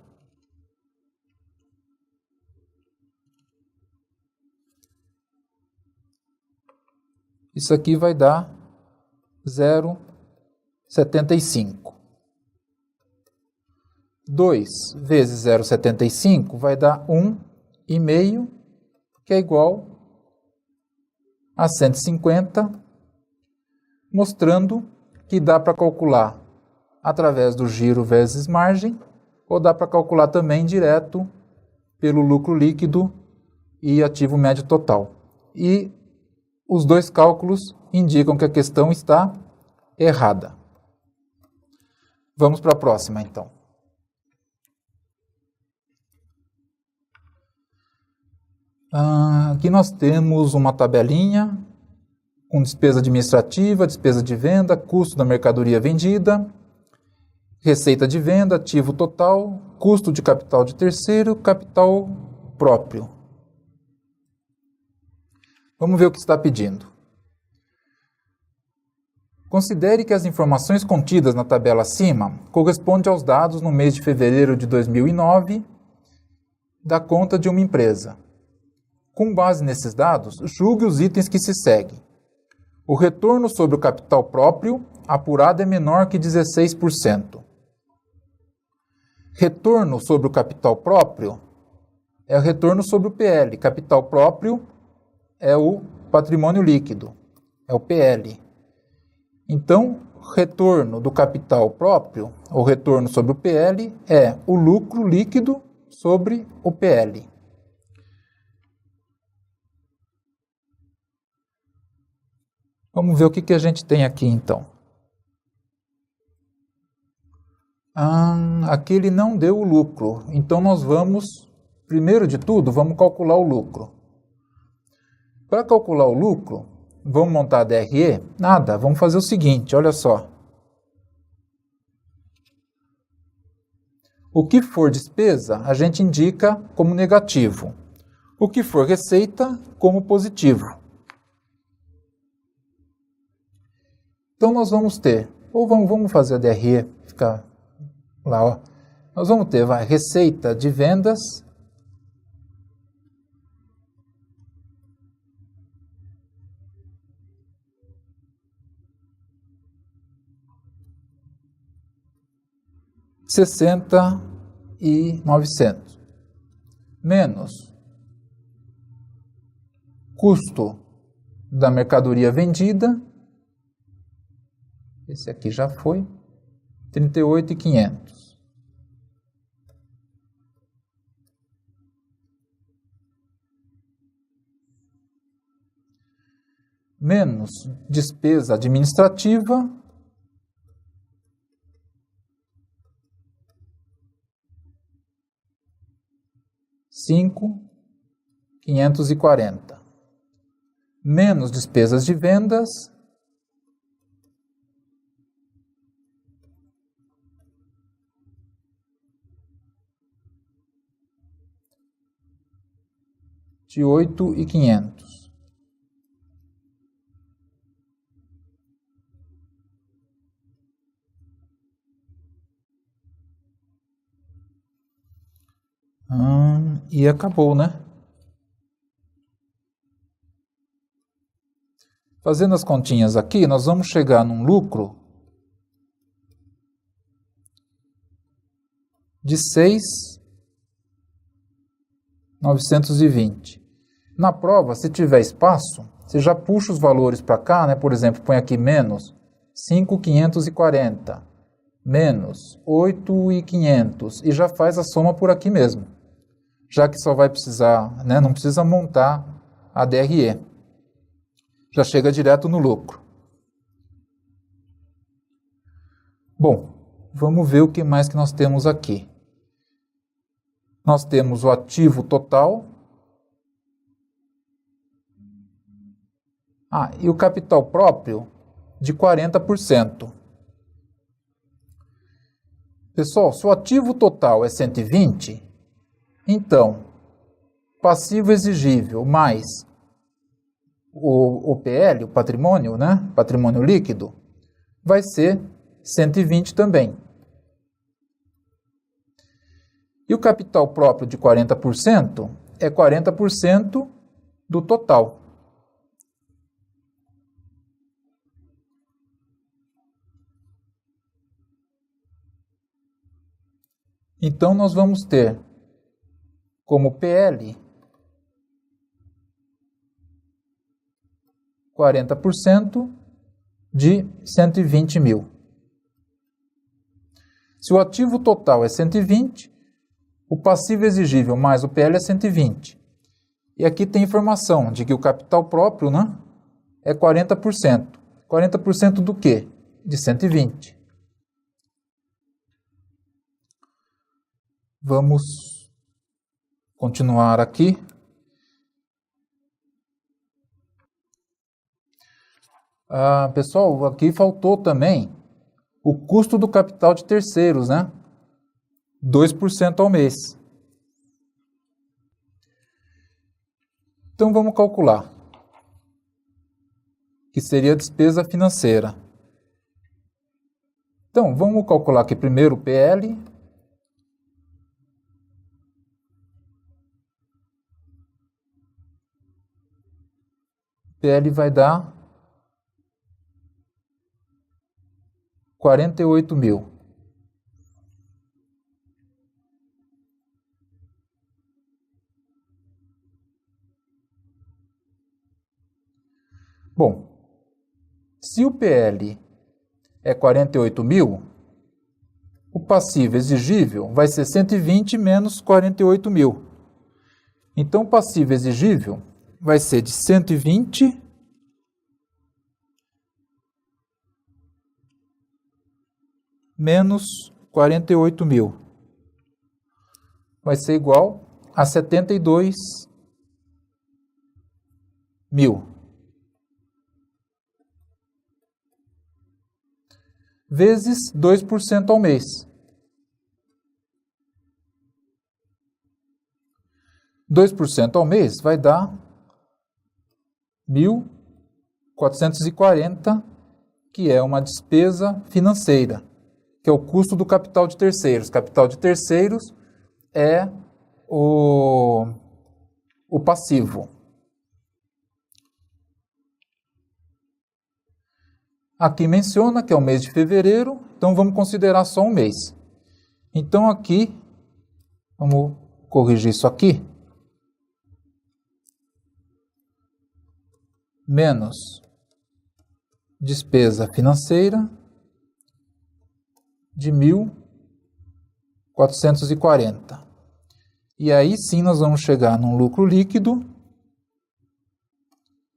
Speaker 1: Isso aqui vai dar 0,75. 2 vezes 0,75 vai dar 1,5, que é igual a 150, mostrando que dá para calcular através do giro vezes margem, ou dá para calcular também direto pelo lucro líquido e ativo médio total. E os dois cálculos indicam que a questão está errada. Vamos para a próxima, então. Aqui nós temos uma tabelinha com despesa administrativa, despesa de venda, custo da mercadoria vendida, receita de venda, ativo total, custo de capital de terceiro, capital próprio. Vamos ver o que está pedindo. Considere que as informações contidas na tabela acima correspondem aos dados no mês de fevereiro de 2009 da conta de uma empresa. Com base nesses dados, julgue os itens que se seguem. O retorno sobre o capital próprio apurado é menor que 16%. Retorno sobre o capital próprio é o retorno sobre o PL. Capital próprio é o patrimônio líquido, é o PL. Então, retorno do capital próprio, ou retorno sobre o PL, é o lucro líquido sobre o PL. Vamos ver o que a gente tem aqui, então. Aqui ele não deu o lucro, então nós vamos, primeiro de tudo, vamos calcular o lucro. Para calcular o lucro, vamos montar a DRE? Nada, vamos fazer o seguinte, olha só. O que for despesa, a gente indica como negativo. O que for receita, como positivo. Então nós vamos ter, ou vamos fazer a DRE, ficar lá, ó. Nós vamos ter, receita de vendas, R$60.900, menos custo da mercadoria vendida, esse aqui já foi, R$38.500. Menos despesa administrativa, R$5.540. Menos despesas de vendas, de R$8.500. E acabou, né? Fazendo as continhas aqui, nós vamos chegar num lucro de R$6.920. Na prova, se tiver espaço, você já puxa os valores para cá, né? Por exemplo, põe aqui menos 5.540, menos 8.500 e já faz a soma por aqui mesmo. Já que só vai precisar, né? Não precisa montar a DRE. Já chega direto no lucro. Bom, vamos ver o que mais que nós temos aqui. Nós temos o ativo total. E o capital próprio de 40%. Pessoal, se o ativo total é 120, então, passivo exigível mais o PL, o patrimônio, né? Patrimônio líquido, vai ser 120 também. E o capital próprio de 40% é 40% do total. Então, nós vamos ter como PL 40% de 120 mil. Se o ativo total é 120, o passivo exigível mais o PL é 120. E aqui tem informação de que o capital próprio, né, é 40%. 40% do quê? De 120. Vamos continuar aqui. Pessoal, aqui faltou também o custo do capital de terceiros, né? 2% ao mês. Então vamos calcular, que seria a despesa financeira. Então vamos calcular aqui primeiro o PL. PL vai dar 48 mil. Bom, se o PL é 48 mil, o passivo exigível vai ser 120 menos 48 mil. Então, o passivo exigível vai ser de 120 menos 48 mil. Vai ser igual a 72 mil. Vezes 2% ao mês. 2% ao mês vai dar 1.440, que é uma despesa financeira, que é o custo do capital de terceiros. Capital de terceiros é o passivo. Aqui menciona que é o mês de fevereiro, então vamos considerar só um mês. Então aqui, vamos corrigir isso aqui. Menos despesa financeira de 1.440. E aí sim nós vamos chegar num lucro líquido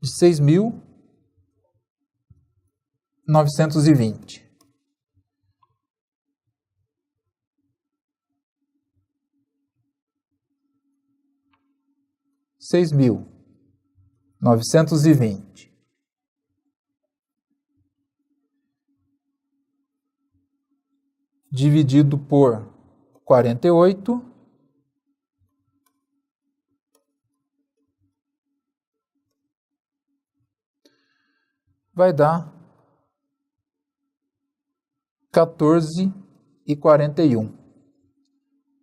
Speaker 1: de 6.920. R$6.920 dividido por 48 vai dar 14,41.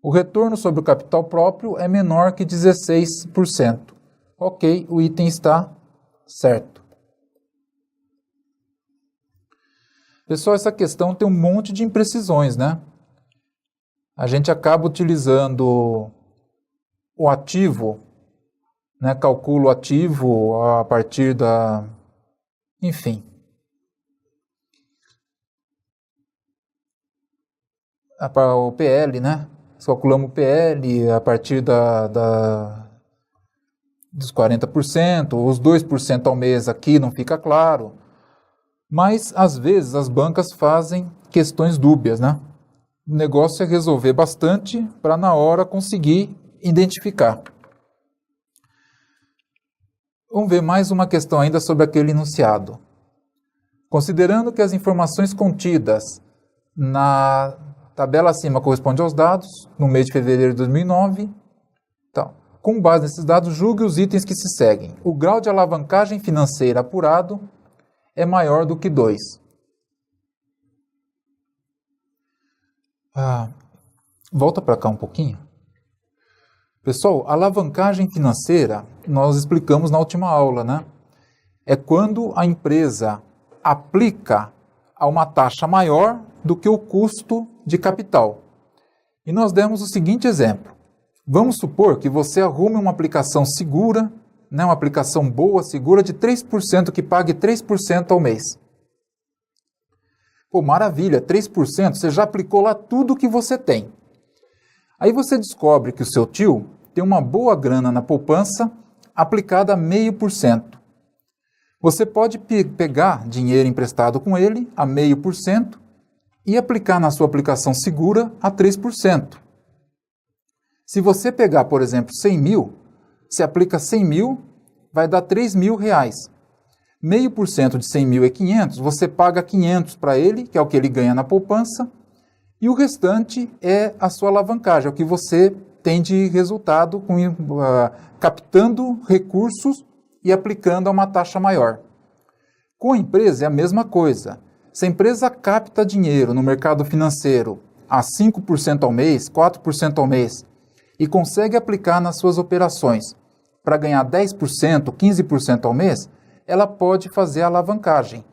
Speaker 1: O retorno sobre o capital próprio é menor que 16%. Ok, o item está certo. Pessoal, essa questão tem um monte de imprecisões, né? A gente acaba utilizando o ativo, né? Calcula o ativo a partir da... Enfim. O PL, né? Calculamos o PL a partir dos 40%, os 2% ao mês aqui não fica claro. Mas, às vezes, as bancas fazem questões dúbias, né? O negócio é resolver bastante para, na hora, conseguir identificar. Vamos ver mais uma questão ainda sobre aquele enunciado. Considerando que as informações contidas na tabela acima correspondem aos dados no mês de fevereiro de 2009, então, com base nesses dados, julgue os itens que se seguem. O grau de alavancagem financeira apurado é maior do que 2. Volta para cá um pouquinho. Pessoal, alavancagem financeira, nós explicamos na última aula, né? É quando a empresa aplica a uma taxa maior do que o custo de capital. E nós demos o seguinte exemplo. Vamos supor que você arrume uma aplicação segura, né, uma aplicação boa, segura, de 3%, que pague 3% ao mês. Pô, maravilha, 3%, você já aplicou lá tudo que você tem. Aí você descobre que o seu tio tem uma boa grana na poupança aplicada a 0,5%. Você pode pegar dinheiro emprestado com ele a 0,5% e aplicar na sua aplicação segura a 3%. Se você pegar, por exemplo, 100 mil, você aplica 100 mil, vai dar 3 mil reais. 0,5% de 100 mil é 500, você paga 500 para ele, que é o que ele ganha na poupança, e o restante é a sua alavancagem, é o que você tem de resultado captando recursos e aplicando a uma taxa maior. Com a empresa é a mesma coisa. Se a empresa capta dinheiro no mercado financeiro a 5% ao mês, 4% ao mês, e consegue aplicar nas suas operações para ganhar 10%, 15% ao mês, ela pode fazer a alavancagem.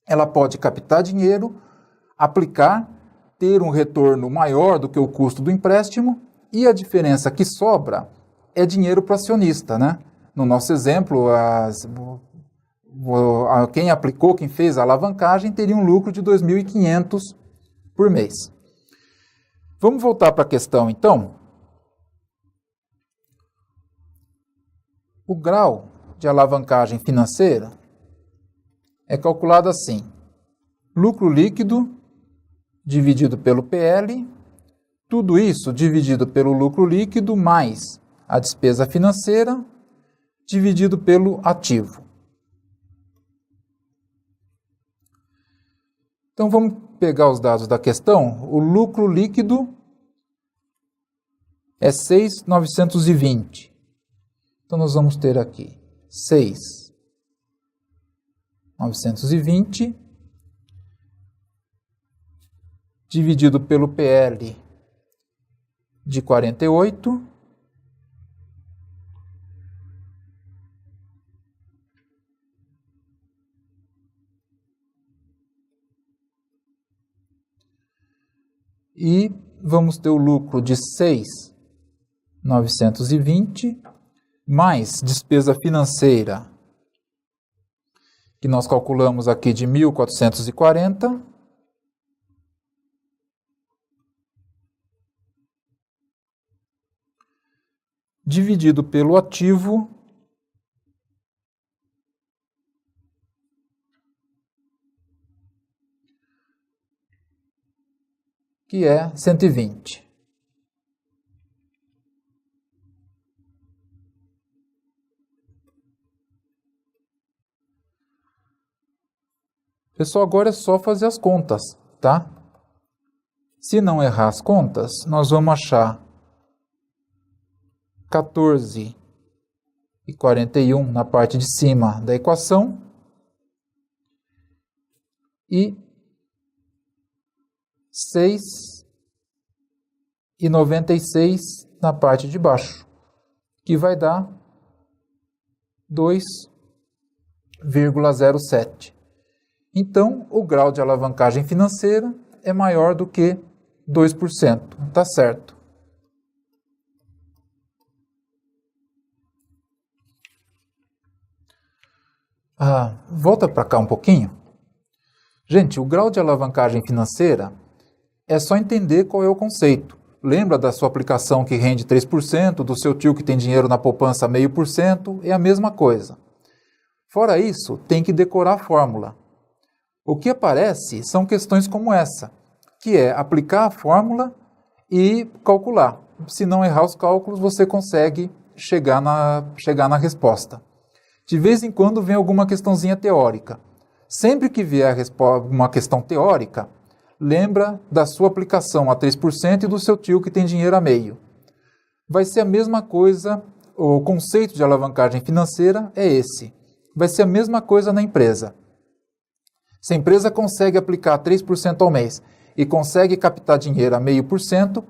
Speaker 1: Ela pode captar dinheiro, aplicar, ter um retorno maior do que o custo do empréstimo e a diferença que sobra é dinheiro para o acionista, né? No nosso exemplo, quem aplicou, quem fez a alavancagem, teria um lucro de 2.500 por mês. Vamos voltar para a questão, então. O grau de alavancagem financeira é calculado assim: lucro líquido dividido pelo PL, tudo isso dividido pelo lucro líquido mais a despesa financeira dividido pelo ativo. Então vamos pegar os dados da questão. O lucro líquido é 6.920. Então nós vamos ter aqui 6.920 dividido pelo PL de 48 e vamos ter o lucro de 6.920 mais despesa financeira, que nós calculamos aqui de 1.440, dividido pelo ativo, que é 120. Pessoal, agora é só fazer as contas, tá? Se não errar as contas, nós vamos achar 14,41 na parte de cima da equação e 6,96 na parte de baixo, que vai dar 2,07. Então, o grau de alavancagem financeira é maior do que 2%. Tá certo. Volta para cá um pouquinho. Gente, o grau de alavancagem financeira é só entender qual é o conceito. Lembra da sua aplicação que rende 3%, do seu tio que tem dinheiro na poupança 0,5%? É a mesma coisa. Fora isso, tem que decorar a fórmula. O que aparece são questões como essa, que é aplicar a fórmula e calcular. Se não errar os cálculos, você consegue chegar na resposta. De vez em quando vem alguma questãozinha teórica. Sempre que vier uma questão teórica, lembra da sua aplicação a 3% e do seu tio que tem dinheiro a meio. Vai ser a mesma coisa, o conceito de alavancagem financeira é esse. Vai ser a mesma coisa na empresa. Se a empresa consegue aplicar 3% ao mês e consegue captar dinheiro a 0,5%,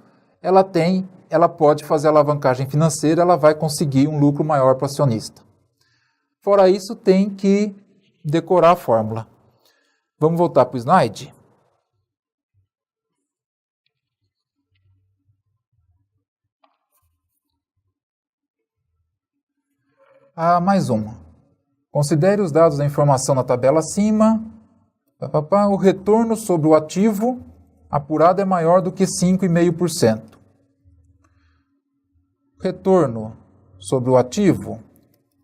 Speaker 1: ela pode fazer alavancagem financeira, ela vai conseguir um lucro maior para o acionista. Fora isso, tem que decorar a fórmula. Vamos voltar para o slide? Mais uma. Considere os dados da informação na tabela acima O retorno sobre o ativo apurado é maior do que 5,5%. Retorno sobre o ativo,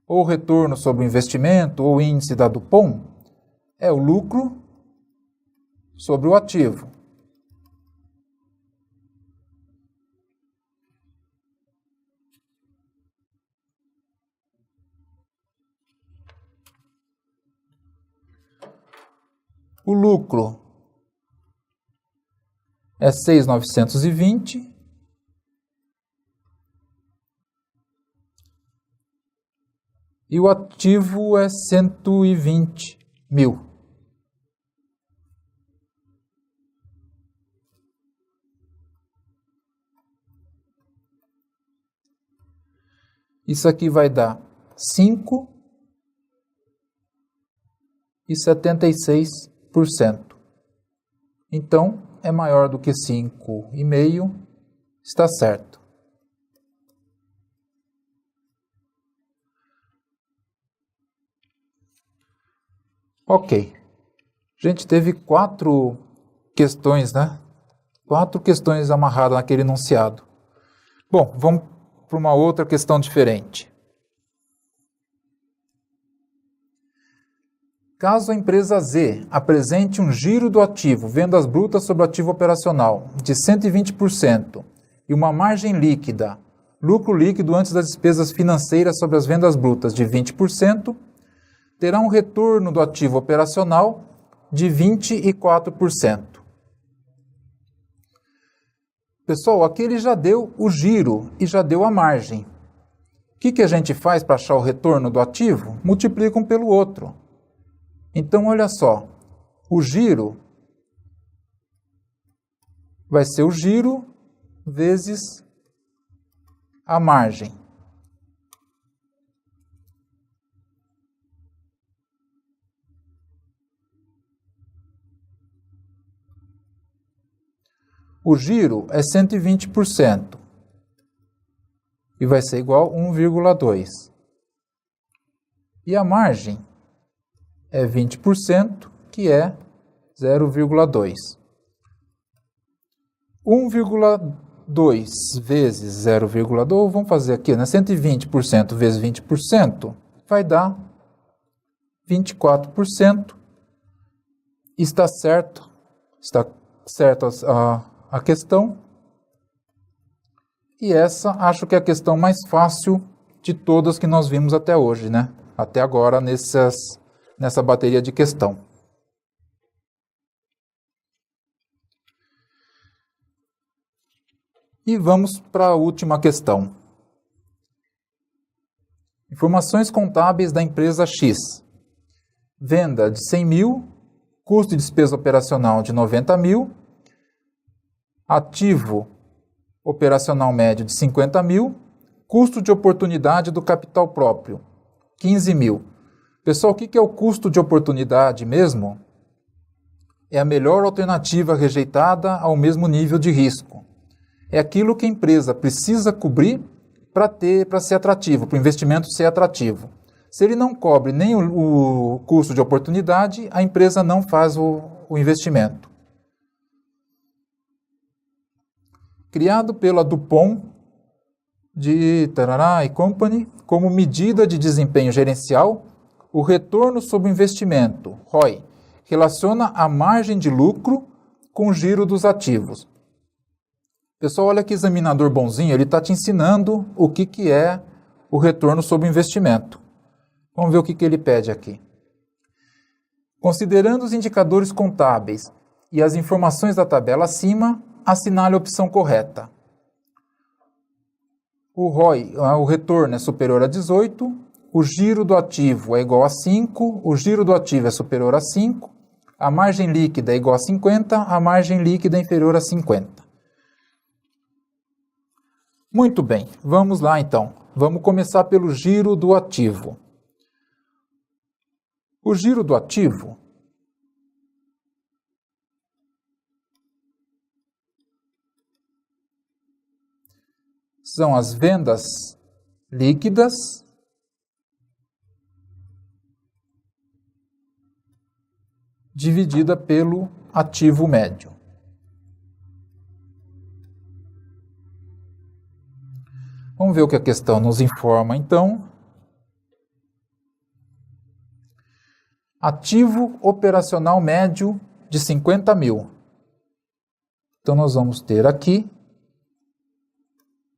Speaker 1: ou retorno sobre o investimento, ou índice da Dupont, é o lucro sobre o ativo. O lucro é 6.920 e o ativo é 120 mil. Isso aqui vai dar 5,76%. Então, é maior do que 5,5%, está certo. Ok. A gente teve 4 questões, né? 4 questões amarradas naquele enunciado. Bom, vamos para uma outra questão diferente. Caso a empresa Z apresente um giro do ativo, vendas brutas sobre o ativo operacional, de 120% e uma margem líquida, lucro líquido antes das despesas financeiras sobre as vendas brutas, de 20%, terá um retorno do ativo operacional de 24%. Pessoal, aqui ele já deu o giro e já deu a margem. O que a gente faz para achar o retorno do ativo? Multiplica um pelo outro. Então, olha só, o giro vai ser o giro vezes a margem. O giro é 120% e vai ser igual a 1,2. E a margem é 20%, que é 0,2. 1,2 vezes 0,2, vamos fazer aqui, né? 120% vezes 20% vai dar 24%. Está certo a questão. E essa acho que é a questão mais fácil de todas que nós vimos até hoje, né? Até agora nessa bateria de questão. E vamos para a última questão. Informações contábeis da empresa X. Venda de 100 mil, custo de despesa operacional de 90 mil, ativo operacional médio de 50 mil, custo de oportunidade do capital próprio, 15 mil. Pessoal, o que é o custo de oportunidade mesmo? É a melhor alternativa rejeitada ao mesmo nível de risco. É aquilo que a empresa precisa cobrir para ser atrativo, para o investimento ser atrativo. Se ele não cobre nem o custo de oportunidade, a empresa não faz o investimento. Criado pela Dupont de Tarará e Company como medida de desempenho gerencial, o retorno sobre o investimento, ROI, relaciona a margem de lucro com o giro dos ativos. Pessoal, olha que examinador bonzinho, ele está te ensinando o que é o retorno sobre o investimento. Vamos ver o que ele pede aqui. Considerando os indicadores contábeis e as informações da tabela acima, assinale a opção correta. O ROI, o retorno é superior a 18, o giro do ativo é igual a 5, o giro do ativo é superior a 5, a margem líquida é igual a 50, a margem líquida é inferior a 50. Muito bem, vamos lá então. Vamos começar pelo giro do ativo. O giro do ativo são as vendas líquidas dividida pelo ativo médio. Vamos ver o que a questão nos informa, então. Ativo operacional médio de 50 mil. Então, nós vamos ter aqui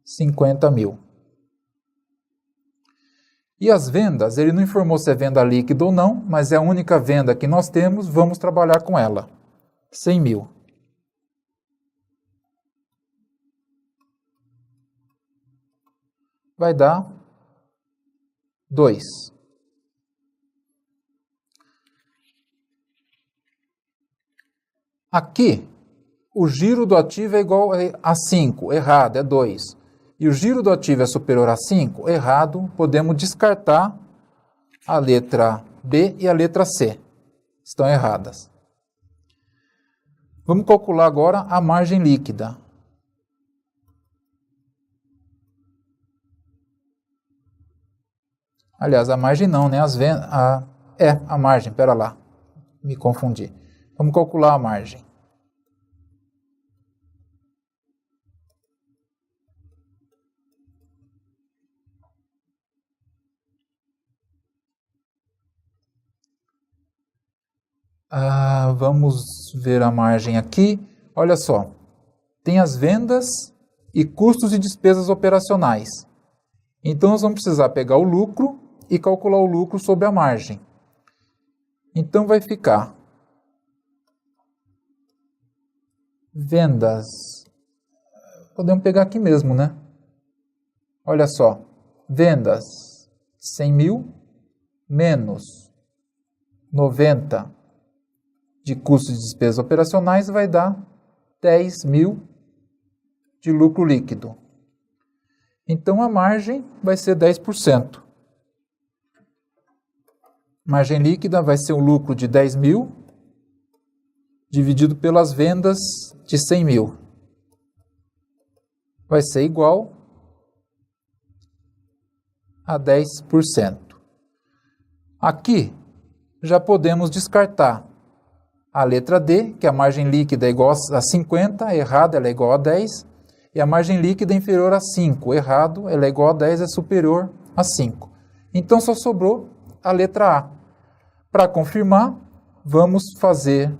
Speaker 1: 50 mil. E as vendas, ele não informou se é venda líquida ou não, mas é a única venda que nós temos, vamos trabalhar com ela. 100 mil. Vai dar 2. Aqui, o giro do ativo é igual a 5, errado, é 2. E o giro do ativo é superior a 5, errado, podemos descartar a letra B e a letra C. Estão erradas. Vamos calcular agora a margem líquida. Aliás, a margem não, né? A margem, pera lá, me confundi. Vamos calcular a margem. Vamos ver a margem aqui. Olha só, tem as vendas e custos e despesas operacionais. Então, nós vamos precisar pegar o lucro e calcular o lucro sobre a margem. Então, vai ficar vendas. Podemos pegar aqui mesmo, né? Olha só, vendas 100 mil menos 90 de custos e despesas operacionais vai dar 10 mil de lucro líquido. Então, a margem vai ser 10%. Margem líquida vai ser o lucro de 10 mil dividido pelas vendas de 100 mil. Vai ser igual a 10%. Aqui, já podemos descartar a letra D, que a margem líquida é igual a 50, errado, ela é igual a 10. E a margem líquida é inferior a 5, errado, ela é igual a 10, é superior a 5. Então, só sobrou a letra A. Para confirmar, vamos fazer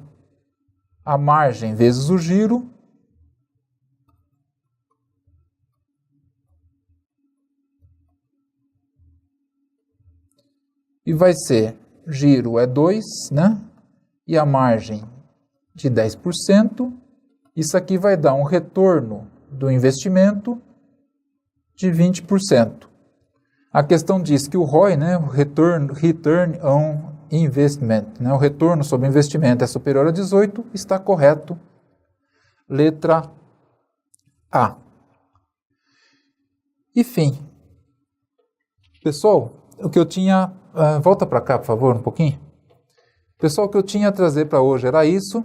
Speaker 1: a margem vezes o giro. E vai ser, giro é 2, né? E a margem de 10%. Isso aqui vai dar um retorno do investimento de 20%. A questão diz que o ROI, né, o Return on Investment, né, o retorno sobre investimento é superior a 18, está correto. Letra A. E fim. Pessoal, o que eu tinha... volta para cá, por favor, um pouquinho. Pessoal, o que eu tinha a trazer para hoje era isso.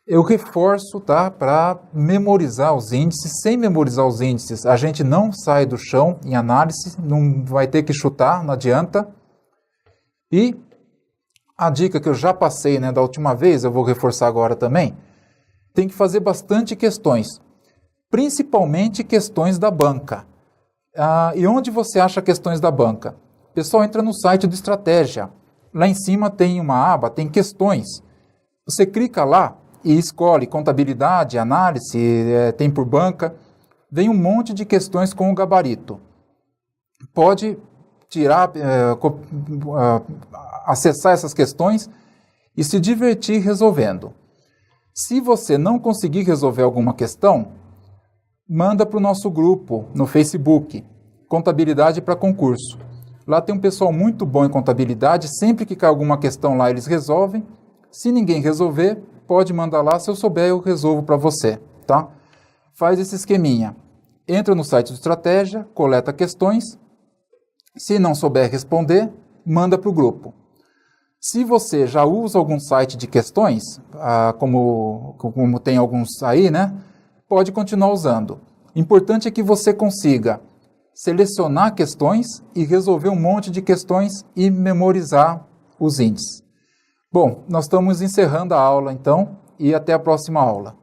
Speaker 1: Eu reforço, tá, para memorizar os índices. Sem memorizar os índices, a gente não sai do chão em análise, não vai ter que chutar, não adianta. E a dica que eu já passei, né, da última vez, eu vou reforçar agora também, tem que fazer bastante questões, principalmente questões da banca. E onde você acha questões da banca? Pessoal, entra no site do Estratégia. Lá em cima tem uma aba, tem questões. Você clica lá e escolhe contabilidade, análise, tem por banca. Vem um monte de questões com o gabarito. Pode tirar, acessar essas questões e se divertir resolvendo. Se você não conseguir resolver alguma questão, manda para o nosso grupo no Facebook, Contabilidade para Concurso. Lá tem um pessoal muito bom em contabilidade, sempre que cai alguma questão lá eles resolvem. Se ninguém resolver, pode mandar lá, se eu souber eu resolvo para você, tá? Faz esse esqueminha. Entra no site do Estratégia, coleta questões. Se não souber responder, manda para o grupo. Se você já usa algum site de questões, como tem alguns aí, né? Pode continuar usando. Importante é que você consiga selecionar questões e resolver um monte de questões e memorizar os índices. Bom, Bom, nós estamos encerrando a aula então, e até a próxima aula.